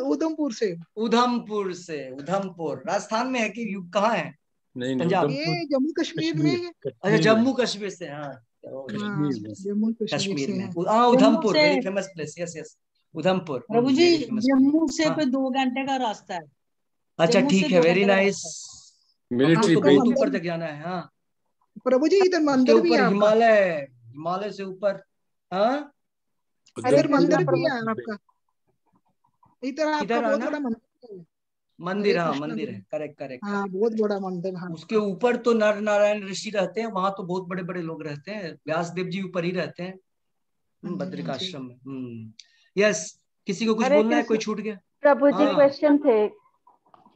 उधमपुर से। उधमपुर से। उधमपुर राजस्थान में है कि कहाँ है? नहीं पंजाब? ये जम्मू कश्मीर में है। अच्छा, जम्मू कश्मीर से। हाँ जम्मू कश्मीर में। जम्मू उधमपुर से- very famous place. Yes yes, Udhampur. Prabhu ji very famous Jammu place। से हाँ। कोई 2 घंटे का रास्ता है। अच्छा जम्मू ठीक से है, 2 वेरी घंटे का नाइस। रास्ता मिलिट्री तो हाँ, बहुत बेस। ऊपर तक जाना है। हाँ, प्रभु जी इधर उसके मंदिर भी ऊपर है आपका। हिमालय, हिमालय से ऊपर। हाँ, इधर मंदिर उधमपुर भी है आपका। इधर आपका किधर बहुत आना? बड़ा मंदिर है। मंदिर, हरे हाँ कृष्णा मंदिर जी। है। Correct correct. हाँ बहुत बड़ा मंदिर। हाँ उसके ऊपर तो नर नारायण ऋषि रहते हैं, वहां तो बहुत बड़े बड़े लोग रहते हैं। व्यास देव जी ऊपर ही रहते हैं हाँ जी, बद्रिकाश्रम में। यस, किसी को कुछ हरे बोलना है? कोई कृष्ण छूट गया? प्रभु जी, हाँ, क्वेश्चन थे।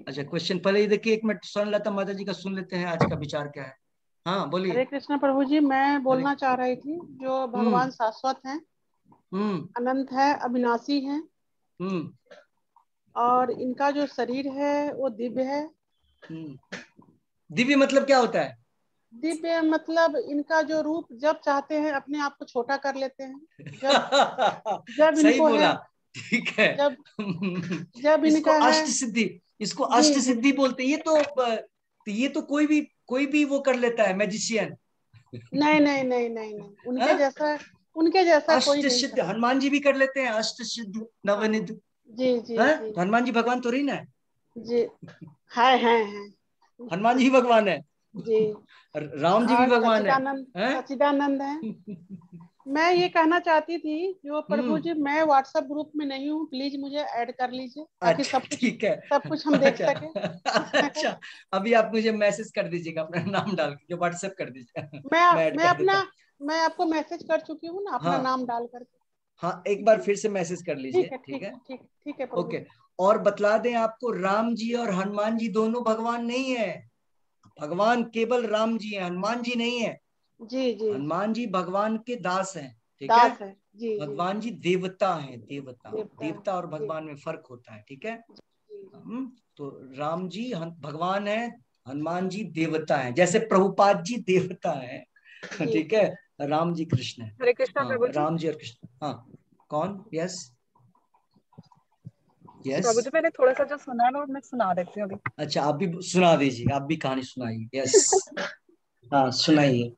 अच्छा क्वेश्चन पहले ये देखिए, 1 मिनट स्वर्णलता माता जी का सुन लेते हैं, आज का विचार क्या है। हाँ बोलिए। हरे कृष्ण प्रभु जी, मैं हरे बोलना चाह रही थी जो भगवान शाश्वत हैं, अनंत है, अविनाशी हैं, और इनका जो शरीर है वो दिव्य है। दिव्य मतलब क्या होता है? दिव्य मतलब इनका जो रूप जब चाहते हैं अपने आप को छोटा कर लेते हैं। जब सही इनको बोला, है, ठीक है। जब इसको इनका है अष्ट सिद्धि, इसको जी, अष्ट जी। सिद्धि बोलते हैं। ये तो कोई भी वो कर लेता है, मैजिशियन। नहीं नहीं नहीं नहीं नहीं, उनके जैसा कोई अष्ट नहीं सिद्धि कर। हनुमान जी भी कर लेते हैं, अष्ट सिद्धि नवनिधि। जी जी जी तो हनुमान जी भगवान तो रही ना? जी, है। हनुमान जी भगवान है जी, राम जी भी और भगवान है। सच्चिदानंद है। मैं ये कहना चाहती थी जो प्रभु जी, मैं व्हाट्सएप ग्रुप में नहीं हूँ, प्लीज मुझे ऐड कर लीजिए ताकि अच्छा ठीक है, सब कुछ हम देख अच्छा सके। अच्छा, अभी आप मुझे मैसेज कर दीजिएगा, अपना नाम डाल के, जो व्हाट्सएप कर दीजिएगा, मैं ऐड कर देता हूँ। मैं आपको मैसेज कर चुकी हूँ ना, अपना नाम डाल करके। हाँ, एक बार फिर से मैसेज कर लीजिए। ठीक है ठीक है प्रभु ओके। जी। और बतला दें आपको, राम जी और हनुमान जी दोनों भगवान नहीं है। भगवान केवल राम जी है, हनुमान जी नहीं है। जी जी, हनुमान जी भगवान के दास हैं, ठीक है। दास है जी। भगवान जी देवता हैं। देवता देवता और भगवान में फर्क होता है, ठीक है। तो राम जी भगवान है, हनुमान जी देवता हैं, जैसे प्रभुपाद जी देवता हैं, ठीक है। राम जी कृष्ण है। हरे कृष्णा प्रभु जी। राम जी और कृष्ण। हाँ, कौन? यस यस प्रभु जी, मैंने थोड़ा सा जो सुना ना मैं सुना देती हूँ अभी। अच्छा, आप भी सुना दीजिए, आप भी कहानी सुनाइए। यस हाँ सुनाइए।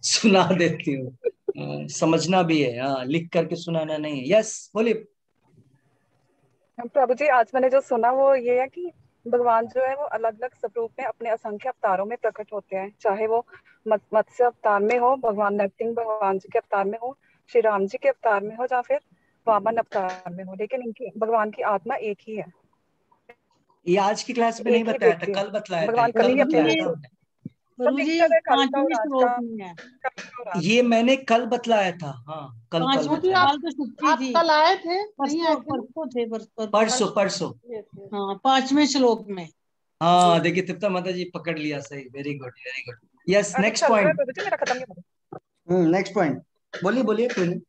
सुना देती हूँ, समझना भी है। हाँ, लिख करके सुनाना नहीं है। यस बोलिए। प्रभु जी, आज मैंने जो सुना वो ये है कि भगवान जो है वो अलग अलग स्वरूप में अपने असंख्य अवतारों में प्रकट होते हैं, चाहे वो मत्स्य अवतार में हो, भगवान नरसिंह भगवान जी के अवतार में हो, श्री राम जी के अवतार में हो, या फिर वामन अवतार में हो, लेकिन इनकी भगवान की आत्मा एक ही है। ये आज की क्लास में नहीं एक ही बताया था, व्यक्ति है। कल बतलाया था। भगवान कल कभी बतलाया अपने था हमने। प्रभु जी 5वें श्लोक में है। ये मैंने कल बतलाया था। हाँ कल 5वें बतलाया। साल तो छुट्टी थी। कल आए थे? नहीं आए थे? परसों। हाँ 5वें श्लोक में। हाँ देखिए, तृप्ता माता जी पकड़ लिया, सही। Very good very good. Yes, अभी नेक्स्ट चल रहा है पॉइंट। प्रभु जी, मेरा खत्म नहीं हुआ। नेक्स्ट पॉइंट बोलिए बोलिए, कोई नहीं,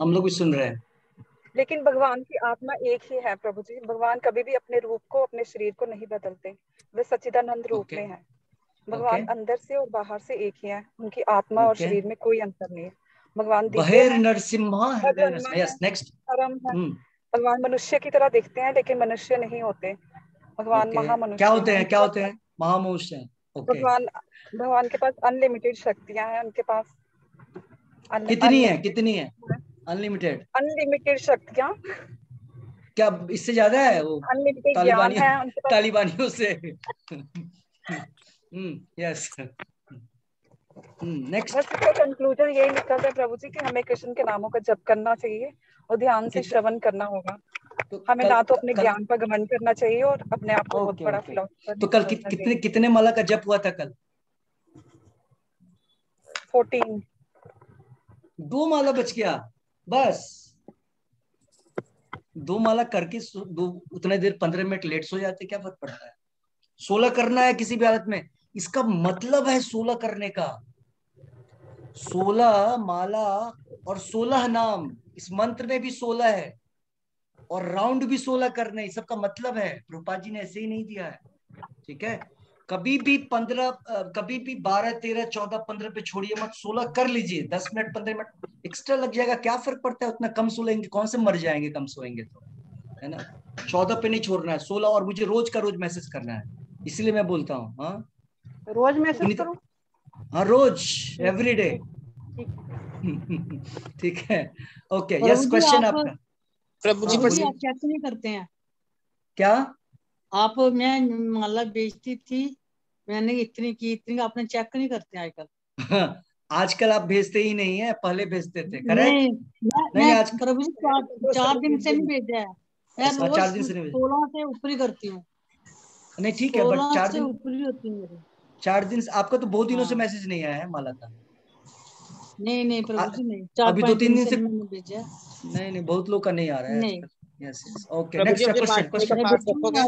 हम लोग भी सुन रहे हैं। लेकिन भगवान की आत्मा एक ही है प्रभु जी। भगवान कभी भी अपने रूप को, अपने शरीर को नहीं बदलते। वे सच्चिदानंद रूप में है। भगवान अंदर से और बाहर से एक ही है। उनकी आत्मा और शरीर में कोई अंतर नहीं है। भगवान दिव्य बहिर है, नरसिम्हा हृदय नरसिम्हा। Yes next. परम है। भगवान मनुष्य की तरह दिखते हैं लेकिन मनुष्य नहीं होते। भगवान महामनुष्य क्या होते हैं? क्या होते हैं? महामनुष्य हैं। भगवान के पास अनलिमिटेड शक्तियां हैं। उनके पास कितनी है? अनलिमिटेड शक्तियां। क्या इससे ज्यादा है? वो अनलिमिटेड ज्ञान है उनके पास। तालिबानियों से। Yes next. बस इसका कंक्लूजन यही निकलता है प्रभु जी कि हमें कृष्ण के नामों का जप करना चाहिए और ध्यान से श्रवण करना होगा। हमें ना तो अपने ज्ञान पर घमंड करना चाहिए और अपने आप को बहुत बड़ा फिलोसोफर। तो कल कितने माला का जप हुआ था? कल 14। 2 माला बच गया बस। 2 माला करके उतने देर 15 मिनट लेट सो जाते, क्या फर्क पड़ता है? 16 करना है किसी भी हालत में। इसका मतलब है 16 करने का। 16 माला और 16 नाम, इस मंत्र में भी 16 है और राउंड भी 16 करने, सबका मतलब है। प्रभुपाद जी ने ऐसे ही नहीं दिया है, ठीक है। कभी भी 15, कभी भी 12, 13, 14, 15 पे छोड़िए मत, 16 कर लीजिए। 10 मिनट 15 मिनट एक्स्ट्रा लग जाएगा, क्या फर्क पड़ता है, उतना कम सोएंगे, कौन से मर जाएंगे कम सोएंगे तो, है ना। 14 पे नहीं छोड़ना है, 16, और मुझे रोज का रोज मैसेज करना है, इसलिए मैं बोलता हूँ। हाँ रोज मैसेज करूं? हाँ रोज, एवरी डे। ठीक है, ओके। यस, क्वेश्चन आपका। प्रभु जी आप कैसे नहीं करते हैं? क्या आप, मैं माला बेचती थी, मैंने इतनी की, इतनी, आपने चेक नहीं करते आजकल? आजकल आप भेजते ही नहीं है, पहले भेजते थे। करेक्ट? नहीं आज प्रभु जी 4 दिन से नहीं भेजा है, मैं रोज 4 दिन से नहीं 16 से ऊपर ही करती हूँ। नहीं ठीक है, बट 4 दिन ऊपर ही होती है मेरी। 4 दिन आपका तो बहुत दिनों से मैसेज नहीं आया है माला का। नहीं प्रभु जी नहीं, 4-5 दिन से मैंने भेजा। नहीं बहुत लोग का नहीं आ रहा है नहीं। Yes okay. Next question. रखोगे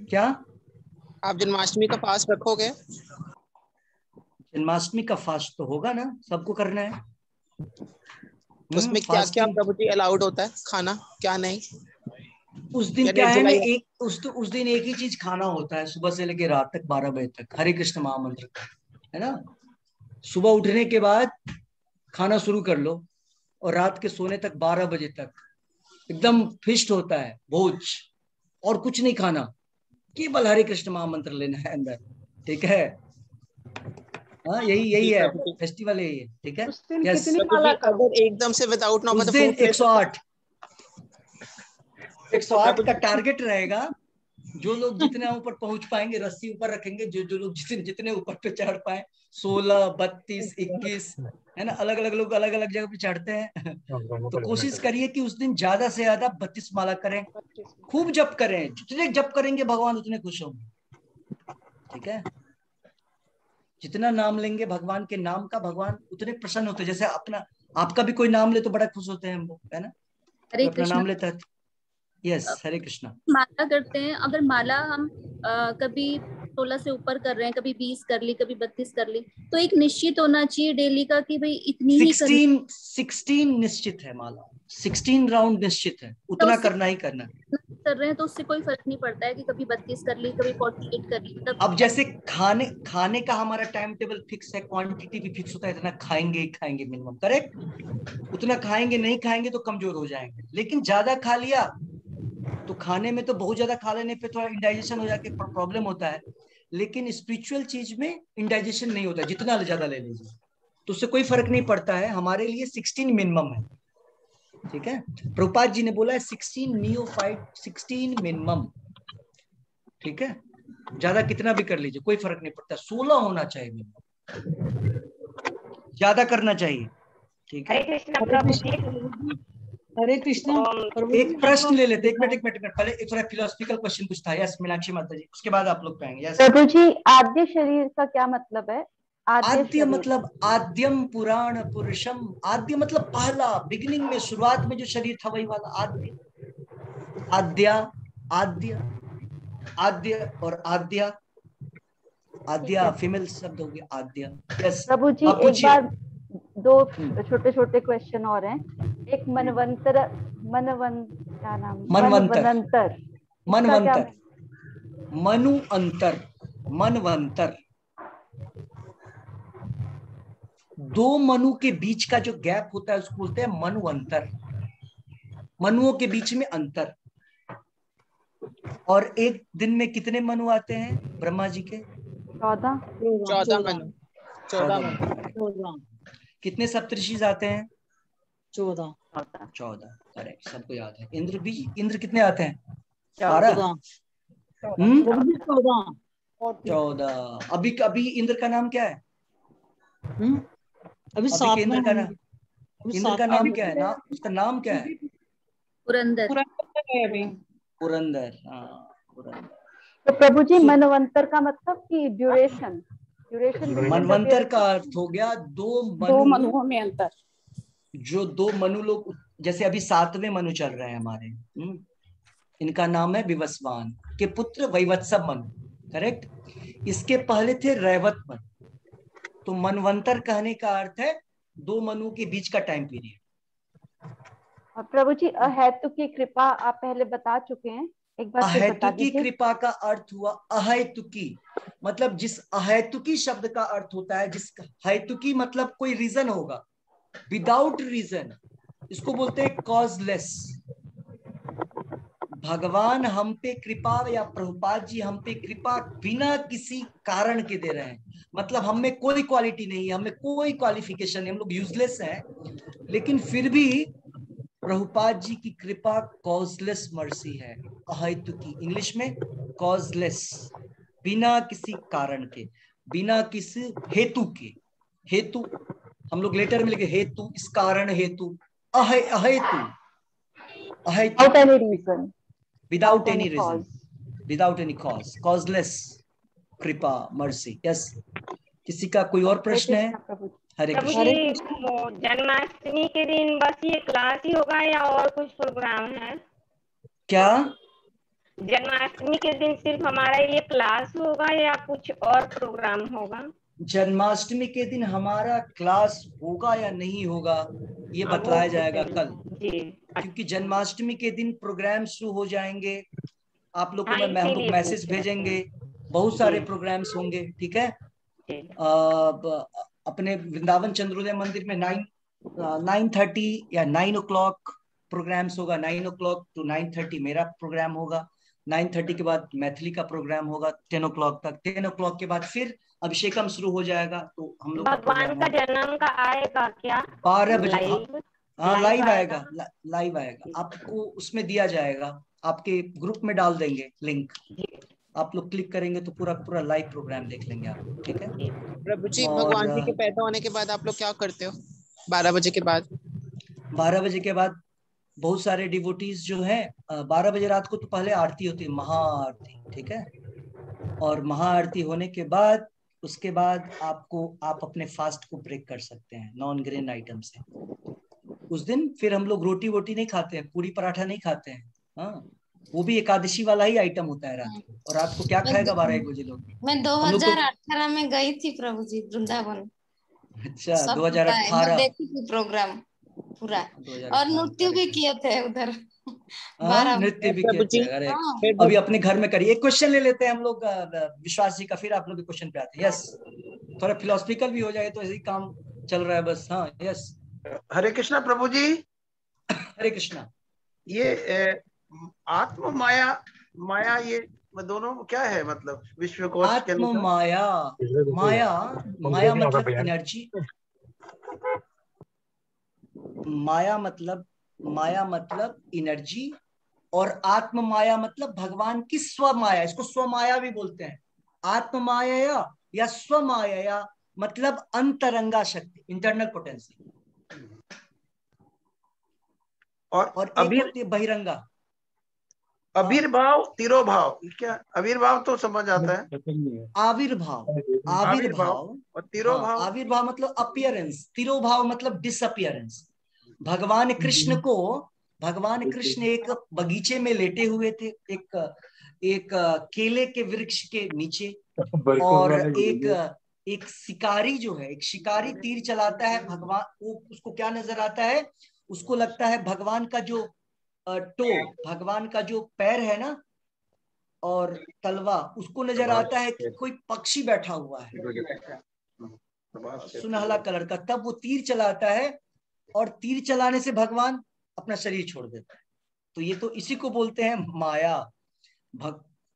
क्या? आप जन्माष्टमी का फास्ट रखोगे? जन्माष्टमी का फास्ट तो होगा ना, सबको करना है। उसमें क्या क्या प्रभु जी अलाउड होता है खाना, क्या नहीं? उस दिन क्या है ना, उस दिन एक ही चीज खाना होता है, सुबह से लेकर रात तक 12 बजे तक, हरे कृष्ण महामंत्र का, है ना। सुबह उठने के बाद खाना शुरू कर लो और रात के सोने तक 12 बजे तक एकदम फिस्ट होता है भोज, और कुछ नहीं खाना, केवल हरे कृष्ण महामंत्र लेना है अंदर। ठीक है, हाँ यही है फेस्टिवल, यही है। ठीक है, यस। अगर एकदम से विदाउट नॉर्मल, उस दिन 108 का टारगेट रहेगा। जो लोग जितने ऊपर पहुंच पाएंगे, रस्सी ऊपर रखेंगे, जो लोग जितने ऊपर पे चढ़ पाए, 16, 32, 21, है ना, अलग अलग लोग अलग अलग जगह पे चढ़ते हैं। तो कोशिश करिए कि उस दिन ज्यादा से ज्यादा 32 माला करें, खूब जप करें, जितने जप करेंगे भगवान उतने खुश होंगे। ठीक है, जितना नाम लेंगे भगवान के नाम का, भगवान उतने प्रसन्न होते हैं। जैसे अपना, आपका भी कोई नाम ले तो बड़ा खुश होते हैं हम लोग, है ना, तो अपना नाम लेता है। यस, हरे कृष्णा। माला करते हैं, अगर माला हम कभी 16 से ऊपर कर रहे हैं, कभी 20 कर ली, कभी 32 कर ली, तो एक निश्चित होना चाहिए डेली का कि भाई इतनी ही करनी। 16 निश्चित है माला, 16 राउंड निश्चित है, उतना करना ही करना कर रहे हैं तो उससे कोई फर्क नहीं पड़ता है कि कभी 32 कर ली, कभी 48 कर ली। अब जैसे खाने का हमारा टाइम टेबल फिक्स है, क्वांटिटी भी फिक्स होता है, इतना खाएंगे ही खाएंगे मिनिमम, करेक्ट। उतना खाएंगे, नहीं खाएंगे तो कमजोर हो जाएंगे। लेकिन ज्यादा खा लिया तो खाने में तो बहुत ज्यादा खा लेने पे थोड़ा इंडाइजेशन हो जाके प्रॉब्लम होता है। लेकिन स्पिरिचुअल चीज में इंडाइजेशन नहीं होता, जितना ज्यादा ले लीजिए तो उससे कोई फर्क नहीं पड़ता है। हमारे लिए 16 मिनिमम है। ठीक है, प्रभुपाद जी ने बोला है 16 नियोफाइट, 16 मिनिमम। ठीक है, ज्यादा कितना भी कर लीजिए कोई फर्क नहीं पड़ता, 16 होना चाहिए मिनिमम, ज्यादा करना चाहिए। ठीक है, हरे कृष्णा। एक प्रश्न ले लेते, एक मिनट पहले एक थोड़ा फिलोसफिकल क्वेश्चन कुछ था। यस मीनाक्षी माता जी, उसके बाद आप लोग पाएंगे। यस प्रभु जी, आद्य शरीर का क्या मतलब है? आद्य मतलब आद्यम पुराण पुरुषम। आद्य मतलब पहला, बिगिनिंग में, शुरुआत में जो शरीर था वही वाला आद्य। आद्या, आद्य, आद्य और आद्या, आद्या फीमेल शब्द हो गया आद्या। यस प्रभु जी, एक बार 2 छोटे छोटे क्वेश्चन और हैं। एक मनवंतर, क्या नाम? मनवंतर, मनवंतर। 2 मनु के बीच का जो गैप होता है उसको बोलते हैं मनवंतर, मनुओं के बीच में अंतर। और एक दिन में कितने मनु आते हैं ब्रह्मा जी के? 14 मनु। कितने सप्तऋषि आते हैं? 14। करेक्ट, सबको याद है। इंद्र कितने आते हैं? 14। अभी इंद्र का नाम क्या है? अभी इंद्र का नाम क्या है? उसका नाम क्या है? पुरंदर। तो प्रभु जी, मनवंतर का मतलब कि ड्यूरेशन मनवंतर का अर्थ हो गया 2 मनुओं में अंतर। जो 2 मनु लोग, जैसे अभी 7वें मनु चल रहे हैं हमारे, इनका नाम है विवस्वान के पुत्र वैवत्सव मनु, करेक्ट। इसके पहले थे रैवत मनु। तो मनवंतर कहने का अर्थ है 2 मनु के बीच का टाइम पीरियड। और प्रभु जी, अहेतु की कृपा आप पहले बता चुके हैं एक बार फिर बता अहेतुकी दीजिए। कृपा का अर्थ हुआ अहेतुकी, मतलब जिस अहेतुकी शब्द का अर्थ होता है, जिस हेतुकी मतलब कोई रीजन होगा, विदाउट रीजन, इसको बोलते हैं कॉजलेस। भगवान हम पे कृपा या प्रभुपाद जी हम पे कृपा बिना किसी कारण के दे रहे हैं, मतलब हम में कोई क्वालिटी नहीं है, हमें कोई क्वालिफिकेशन नहीं, हम लोग यूजलेस हैं, लेकिन फिर भी प्रभुपाद जी की कृपा कॉजलेस मर्सी है, अहेतुकी, इंग्लिश में कॉजलेस, बिना किसी कारण के, बिना किसी हेतु के। हेतु हम लोग लेटर में लिखे हेतु, इस कारण हेतु, अहेतु, Without any reason. Without any reason, without any cause, causeless कृपा मर्सी। यस, किसी का कोई और प्रश्न है? हरे प्रभु कृष्ण। जी, जन्माष्टमी के दिन बस ये क्लास ही होगा या और कुछ प्रोग्राम है? क्या जन्माष्टमी के दिन सिर्फ हमारा ये क्लास होगा या कुछ और प्रोग्राम होगा? जन्माष्टमी के दिन हमारा क्लास होगा या नहीं होगा ये बतलाया जाएगा कल, क्योंकि जन्माष्टमी के दिन प्रोग्राम शुरू हो जाएंगे। आप लोग को हम लोग मैसेज भेजेंगे, बहुत सारे प्रोग्राम्स होंगे, ठीक है। अपने वृंदावन चंद्रोदय मंदिर में 9:30 या 9 o'clock प्रोग्राम्स होगा, 9 o'clock to 9:30 मेरा प्रोग्राम होगा, 9:30 के बाद मैथिली का प्रोग्राम होगा 10 o'clock तक, 10 o'clock के बाद फिर अभिषेकम शुरू हो जाएगा। तो हम लोग भगवान का जन्म का आएगा क्या? 12 बजे हाँ लाइव आएगा, लाइव आएगा, आपको उसमें दिया जाएगा, आपके ग्रुप में डाल देंगे लिंक, आप लोग क्लिक करेंगे तो पूरा पूरा लाइव प्रोग्राम देख लेंगे आप, ठीक है। प्रभु जी, भगवान जी के पैदा होने के बाद आप लोग क्या करते हो 12 बजे के बाद? 12 बजे के बाद बहुत सारे डिवोटीज जो हैं 12 बजे रात को तो पहले आरती होती है, महाआरती, ठीक है। और महाआरती होने के बाद उसके बाद आप अपने फास्ट को ब्रेक कर सकते हैं नॉन ग्रेन आइटम से। उस दिन फिर हम लोग रोटी वोटी नहीं खाते हैं, पूरी पराठा नहीं खाते हैं, हाँ वो भी एकादशी वाला ही आइटम होता है रात को। और रात को क्या खाएगा 12-1 बजे लोग? मैं 2018 में गई थी प्रभु जी वृंदावन। अच्छा 2018 देखी थी प्रोग्राम पूरा, और नृत्य भी किए थे उधर। नृत्य भी किए थे। अरे अभी अपने घर में करिए। एक क्वेश्चन ले लेते हैं हम लोग विश्वास जी का, फिर आप लोग के क्वेश्चन पे आते हैं। यस, थोड़ा फिलोसफिकल भी हो जाए तो ऐसे ही काम चल रहा है बस। हाँ यस, हरे कृष्णा प्रभु जी। हरे कृष्णा। ये आत्म माया, माया ये दोनों क्या है, मतलब विश्व कोश के आत्म माया, माया माया मतलब एनर्जी, माया मतलब एनर्जी, और आत्म माया मतलब भगवान की स्व माया, इसको स्व माया भी बोलते हैं। आत्म माया या स्व माया मतलब अंतरंगा शक्ति, इंटरनल पोटेंसी, और एक होती है बहिरंगा। आविर्भाव, तिरोभाव, क्या आविर्भाव तो समझ आता है, आविर्भाव, आविर्भाव और तिरोभाव। आविर्भाव मतलब अपीयरेंस, तिरोभाव मतलब डिसअपीयरेंस। भगवान कृष्ण एक बगीचे में लेटे हुए थे, एक केले के वृक्ष के नीचे, और एक शिकारी जो है, एक शिकारी तीर चलाता है, भगवान उसको क्या नजर आता है, उसको लगता है भगवान का जो भगवान का जो पैर है ना और तलवा, उसको नजर आता है कि कोई पक्षी बैठा हुआ है सुनहला कलर का। तब वो तीर चलाता है और तीर चलाने से भगवान अपना शरीर छोड़ देता है। तो ये तो इसी को बोलते हैं माया।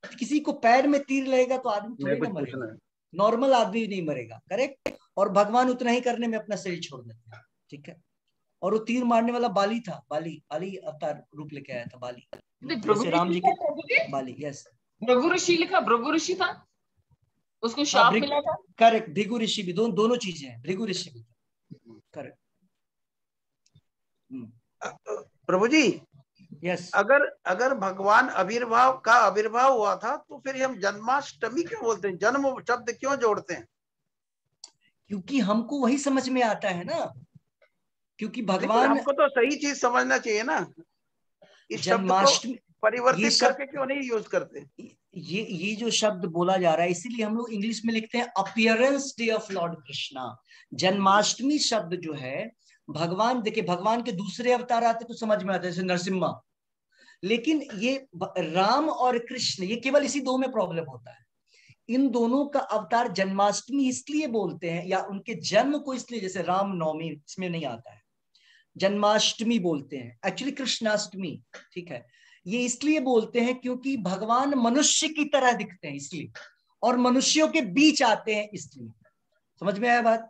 किसी को पैर में तीर लगेगा तो आदमी थोड़ी ना मरेगा, नॉर्मल आदमी नहीं मरेगा, करेक्ट। और भगवान उतना ही करने में अपना शरीर छोड़ देते हैं, ठीक है। और वो तीर मारने वाला बाली था, बाली अवतार रूप लेके आया था, बाली जैसे राम जी के बाली। यस, भृगु ऋषि लिखा, भृगु ऋषि था, उसको शाप मिला था। करेक्ट, भृगु ऋषि भी, दोनों चीजें हैं, भृगु ऋषि भी, करेक्ट। प्रभु जी, यस, अगर भगवान आविर्भाव हुआ था तो फिर हम जन्माष्टमी क्यों बोलते हैं, जन्म शब्द क्यों जोड़ते हैं? क्योंकि हमको वही समझ में आता है ना, क्योंकि भगवान, हमको तो सही चीज समझना चाहिए ना, इस शब्द को परिवर्तित करके क्यों नहीं यूज करते? ये जो शब्द बोला जा रहा है, इसीलिए हम लोग इंग्लिश में लिखते हैं appearance day of Lord Krishna. Janmashtami शब्द जो है, भगवान देखिए, भगवान के दूसरे अवतार आते तो समझ में आता है, जैसे नरसिम्हा, लेकिन ये राम और कृष्ण, ये केवल इसी दो में प्रॉब्लम होता है। इन दोनों का अवतार जन्माष्टमी इसलिए बोलते हैं, या उनके जन्म को इसलिए, जैसे राम नवमी इसमें नहीं आता है, जन्माष्टमी बोलते हैं, एक्चुअली कृष्णाष्टमी, ठीक है। ये इसलिए बोलते हैं क्योंकि भगवान मनुष्य की तरह दिखते हैं इसलिए, और मनुष्यों के बीच आते हैं इसलिए। समझ में आया बात?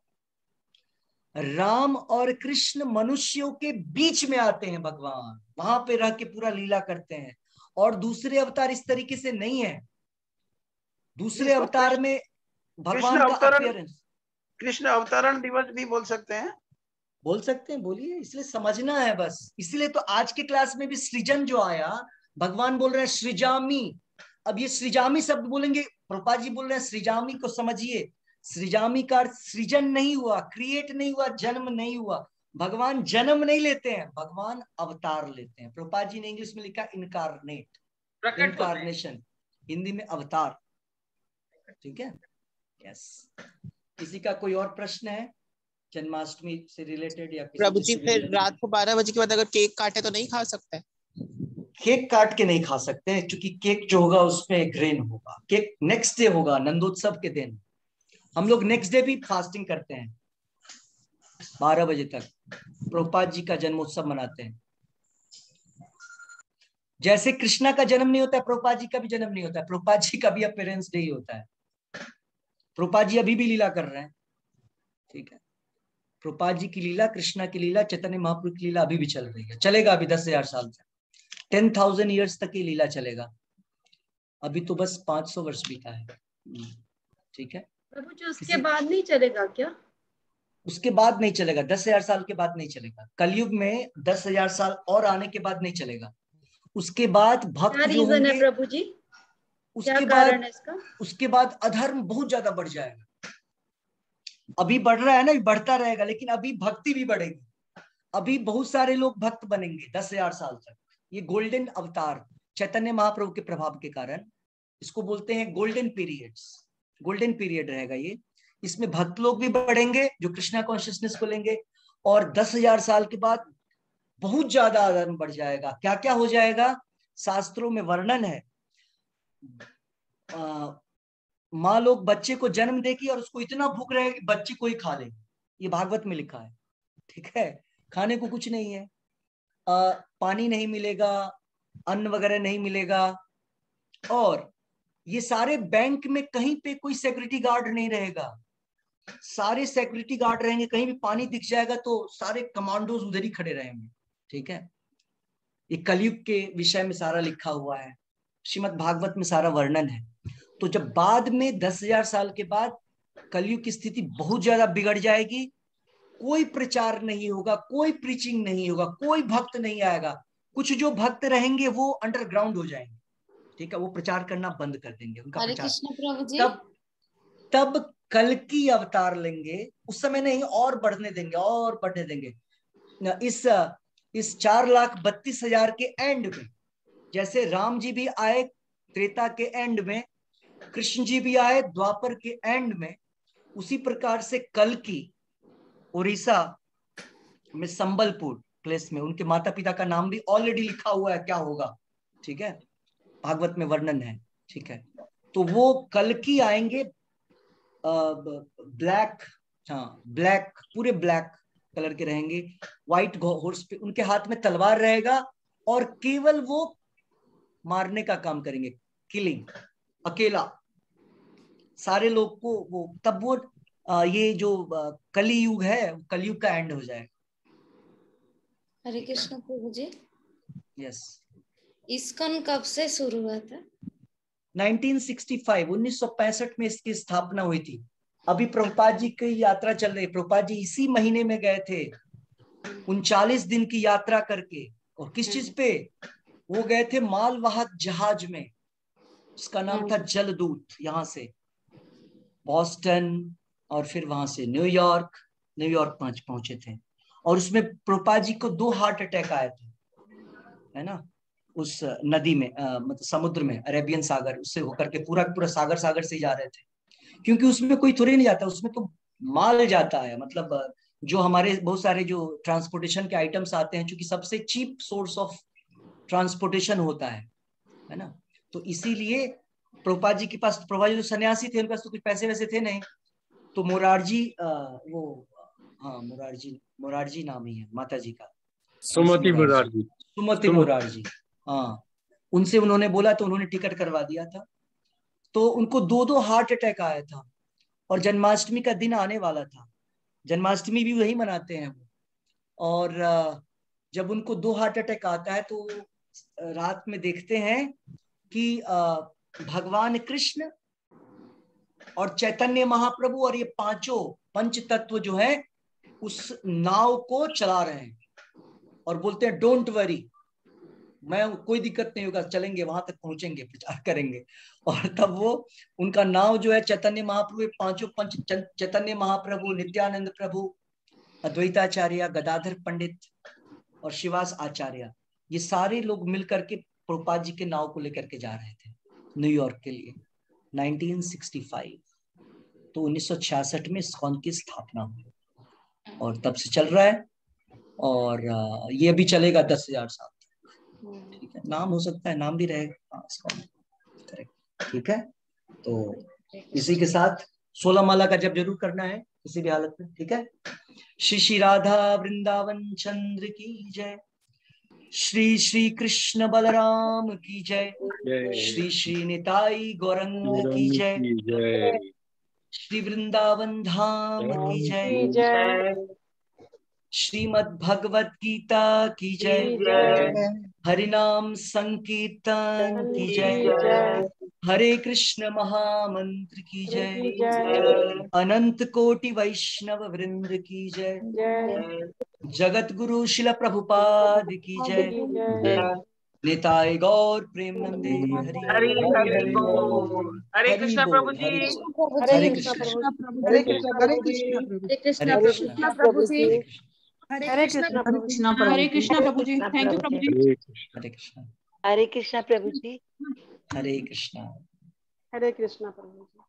राम और कृष्ण मनुष्यों के बीच में आते हैं भगवान, वहां पे रह के पूरा लीला करते हैं। और दूसरे अवतार इस तरीके से नहीं है। दूसरे अवतार में भगवान का अपीयरेंस, कृष्ण अवतरण दिवस भी बोल सकते हैं। बोल सकते हैं, बोलिए, इसलिए समझना है बस। इसलिए तो आज के क्लास में भी सृजन जो आया, भगवान बोल रहे हैं सृजामी। अब ये सृजामी शब्द बोलेंगे, प्रभुपाद जी बोल रहे हैं सृजामी को समझिए। सृजामी का अर्थ सृजन नहीं हुआ, क्रिएट नहीं हुआ, जन्म नहीं हुआ। भगवान जन्म नहीं लेते हैं, भगवान अवतार लेते हैं। प्रभुपाद जी ने इंग्लिश में लिखा इनकारनेट, इनकारनेशन, हिंदी में अवतार। ठीक है, यस। किसी का कोई और प्रश्न है जन्माष्टमी से रिलेटेड? या प्रभु जी फिर रात को 12 बजे के बाद अगर केक काटे तो नहीं खा सकते? केक काट के नहीं खा सकते हैं, क्योंकि केक जो होगा उसमें ग्रेन होगा। केक नेक्स्ट डे होगा, नंदोत्सव के दिन। हम लोग नेक्स्ट डे भी फास्टिंग करते हैं 12 बजे तक, प्रभुपाद जी का जन्मोत्सव मनाते हैं। जैसे कृष्णा का जन्म नहीं होता है, प्रभुपाद जी का भी जन्म नहीं होता है। प्रभुपाद जी का भी अपीयरेंस डे ही होता है। प्रभुपाद जी अभी भी लीला कर रहे हैं, ठीक है। प्रभुपाद जी की लीला, कृष्णा की लीला, चैतन्य महाप्रभु की लीला अभी भी चल रही है, चलेगा अभी 10,000 साल तक, 10,000 ईयर्स तक ये लीला चलेगा। अभी तो बस 500 वर्ष बीता है, ठीक है। प्रभु जी उसके बाद नहीं चलेगा क्या? उसके बाद नहीं चलेगा, 10,000 साल के बाद नहीं चलेगा। कलयुग में 10,000 साल और आने के बाद नहीं चलेगा। उसके बाद भक्त जो होंगे, है प्रभु जी, उसके बाद उसके बाद अधर्म बहुत ज्यादा बढ़ जाएगा। अभी बढ़ रहा है ना, बढ़ता रहेगा, लेकिन अभी भक्ति भी बढ़ेगी। अभी बहुत सारे लोग भक्त बनेंगे 10,000 साल तक। ये गोल्डन अवतार चैतन्य महाप्रभु के प्रभाव के कारण, इसको बोलते हैं गोल्डन पीरियड्स। गोल्डन पीरियड रहेगा ये। इसमें भक्त लोग भी बढ़ेंगे जो कृष्णा कॉन्शियसनेस को लेंगे, और 10,000 साल के बाद बहुत ज्यादा अधर्म बढ़ जाएगा। क्या क्या हो जाएगा, शास्त्रों में वर्णन है। माँ लोग बच्चे को जन्म देगी और उसको इतना भूख रहेगा कि बच्चे को ही खा लेगी। ये भागवत में लिखा है, ठीक है। खाने को कुछ नहीं है, पानी नहीं मिलेगा, अन्न वगैरह नहीं मिलेगा, और ये सारे बैंक में कहीं पे कोई सिक्योरिटी गार्ड नहीं रहेगा। सारे सिक्योरिटी गार्ड रहेंगे, कहीं भी पानी दिख जाएगा तो सारे कमांडोज उधर ही खड़े रहेंगे, ठीक है। ये कलयुग के विषय में सारा लिखा हुआ है, श्रीमद् भागवत में सारा वर्णन है। तो जब बाद में 10,000 साल के बाद कलयुग की स्थिति बहुत ज्यादा बिगड़ जाएगी, कोई प्रचार नहीं होगा, कोई प्रीचिंग नहीं होगा, कोई भक्त नहीं आएगा। कुछ जो भक्त रहेंगे वो अंडरग्राउंड हो जाएंगे, ठीक है, वो प्रचार करना बंद कर देंगे उनका प्रचार। तब कल की अवतार लेंगे, उस समय नहीं, और बढ़ने देंगे, और बढ़ने देंगे। इस 4,32,000 के एंड में, जैसे राम जी भी आए त्रेता के एंड में, कृष्ण जी भी आए द्वापर के एंड में, उसी प्रकार से कल की उड़ीसा में संबलपुर प्लेस में उनके माता पिता का नाम भी ऑलरेडी लिखा हुआ है क्या होगा, ठीक है, भागवत में वर्णन है, ठीक है। तो वो कल की आएंगे, ब्लैक, हाँ ब्लैक, पूरे ब्लैक कलर के रहेंगे, व्हाइट हॉर्स पे, उनके हाथ में तलवार रहेगा, और केवल वो मारने का काम करेंगे, किलिंग, अकेला सारे लोग को। वो तब वो ये जो कली युग है, कलयुग का एंड हो जाएगा। हरे कृष्ण प्रभु जी। यस। इस्कॉन कब से शुरू हुआ था? 1965, 1965 में इसकी स्थापना हुई थी। अभी प्रभुपाद जी की यात्रा चल रही है। प्रभुपाद जी इसी महीने में गए थे 39 दिन की यात्रा करके। और किस चीज पे वो गए थे? मालवाहक जहाज में, उसका नाम था जलदूत। यहाँ से बॉस्टन और फिर वहां से न्यूयॉर्क पहुंचे थे। और उसमें प्रभुपाद जी को 2 हार्ट अटैक आए थे, है ना, उस नदी में, मतलब समुद्र में, अरेबियन सागर, उससे होकर के पूरा सागर से ही जा रहे थे। क्योंकि उसमें कोई थोड़ी नहीं जाता, उसमें तो माल जाता है, मतलब जो हमारे बहुत सारे जो ट्रांसपोर्टेशन के आइटम्स आते हैं, क्योंकि सबसे चीप सोर्स ऑफ ट्रांसपोर्टेशन होता है ना। तो इसीलिए प्रभुपाद जी के पास, प्रभुपाद जी जो सन्यासी थे उनके पास तो कुछ पैसे वैसे थे नहीं, तो मोरारजी वो हाँ मोरारजी नाम ही है माता जी का, सुमति मोरारजी, सुमति मोरारजी, हाँ उनसे उन्होंने बोला तो उन्होंने टिकट करवा दिया था। तो उनको 2 हार्ट अटैक आया था और जन्माष्टमी का दिन आने वाला था, जन्माष्टमी भी वही मनाते हैं वो। और जब उनको 2 हार्ट अटैक आता है तो रात में देखते हैं कि भगवान कृष्ण और चैतन्य महाप्रभु और ये 5 पंच तत्व जो है उस नाव को चला रहे हैं और बोलते हैं डोंट वरी, मैं कोई दिक्कत नहीं होगा, चलेंगे वहां तक पहुंचेंगे, प्रचार करेंगे। और तब वो उनका नाव जो है चैतन्य महाप्रभु, 5 पंच चैतन्य महाप्रभु, नित्यानंद प्रभु, अद्वैताचार्य, गदाधर पंडित और शिवास आचार्य, ये सारे लोग मिलकर के प्रभुपाद जी के नाव को लेकर के जा रहे थे न्यूयॉर्क के लिए 1965। तो 1966 में इस्कॉन की स्थापना हुई और तब से चल रहा है और ये भी चलेगा 10,000 साल। ठीक है, नाम हो सकता है, नाम भी रहेगा इस्कॉन, करेक्ट, ठीक है। तो इसी के साथ 16 माला का जप जरूर करना है किसी भी हालत में, ठीक है। श्री श्री राधा वृंदावन चंद्र की जय, श्री श्री कृष्ण बलराम की जय, श्री श्री निताई गौरंग की जय, श्री वृंदावन धाम की जय, श्रीमद् भगवत गीता की जय, हरिनाम संकीर्तन की जय, हरे कृष्ण महामंत्र की जय, अनंत कोटि वैष्णव वृंद की जय, जगत गुरु शिल प्रभुपाद की जय, निताय गौर प्रेमानंदे हरि हरि बोल। Hare Krishna Prabhu ji, Hare Krishna Hare Krishna Prabhu ji, Hare Krishna Prabhu ji, Hare Krishna Prabhu ji, thank you Prabhu ji, Hare Krishna Hare Krishna Prabhu ji, Hare Krishna Hare Krishna Prabhu ji.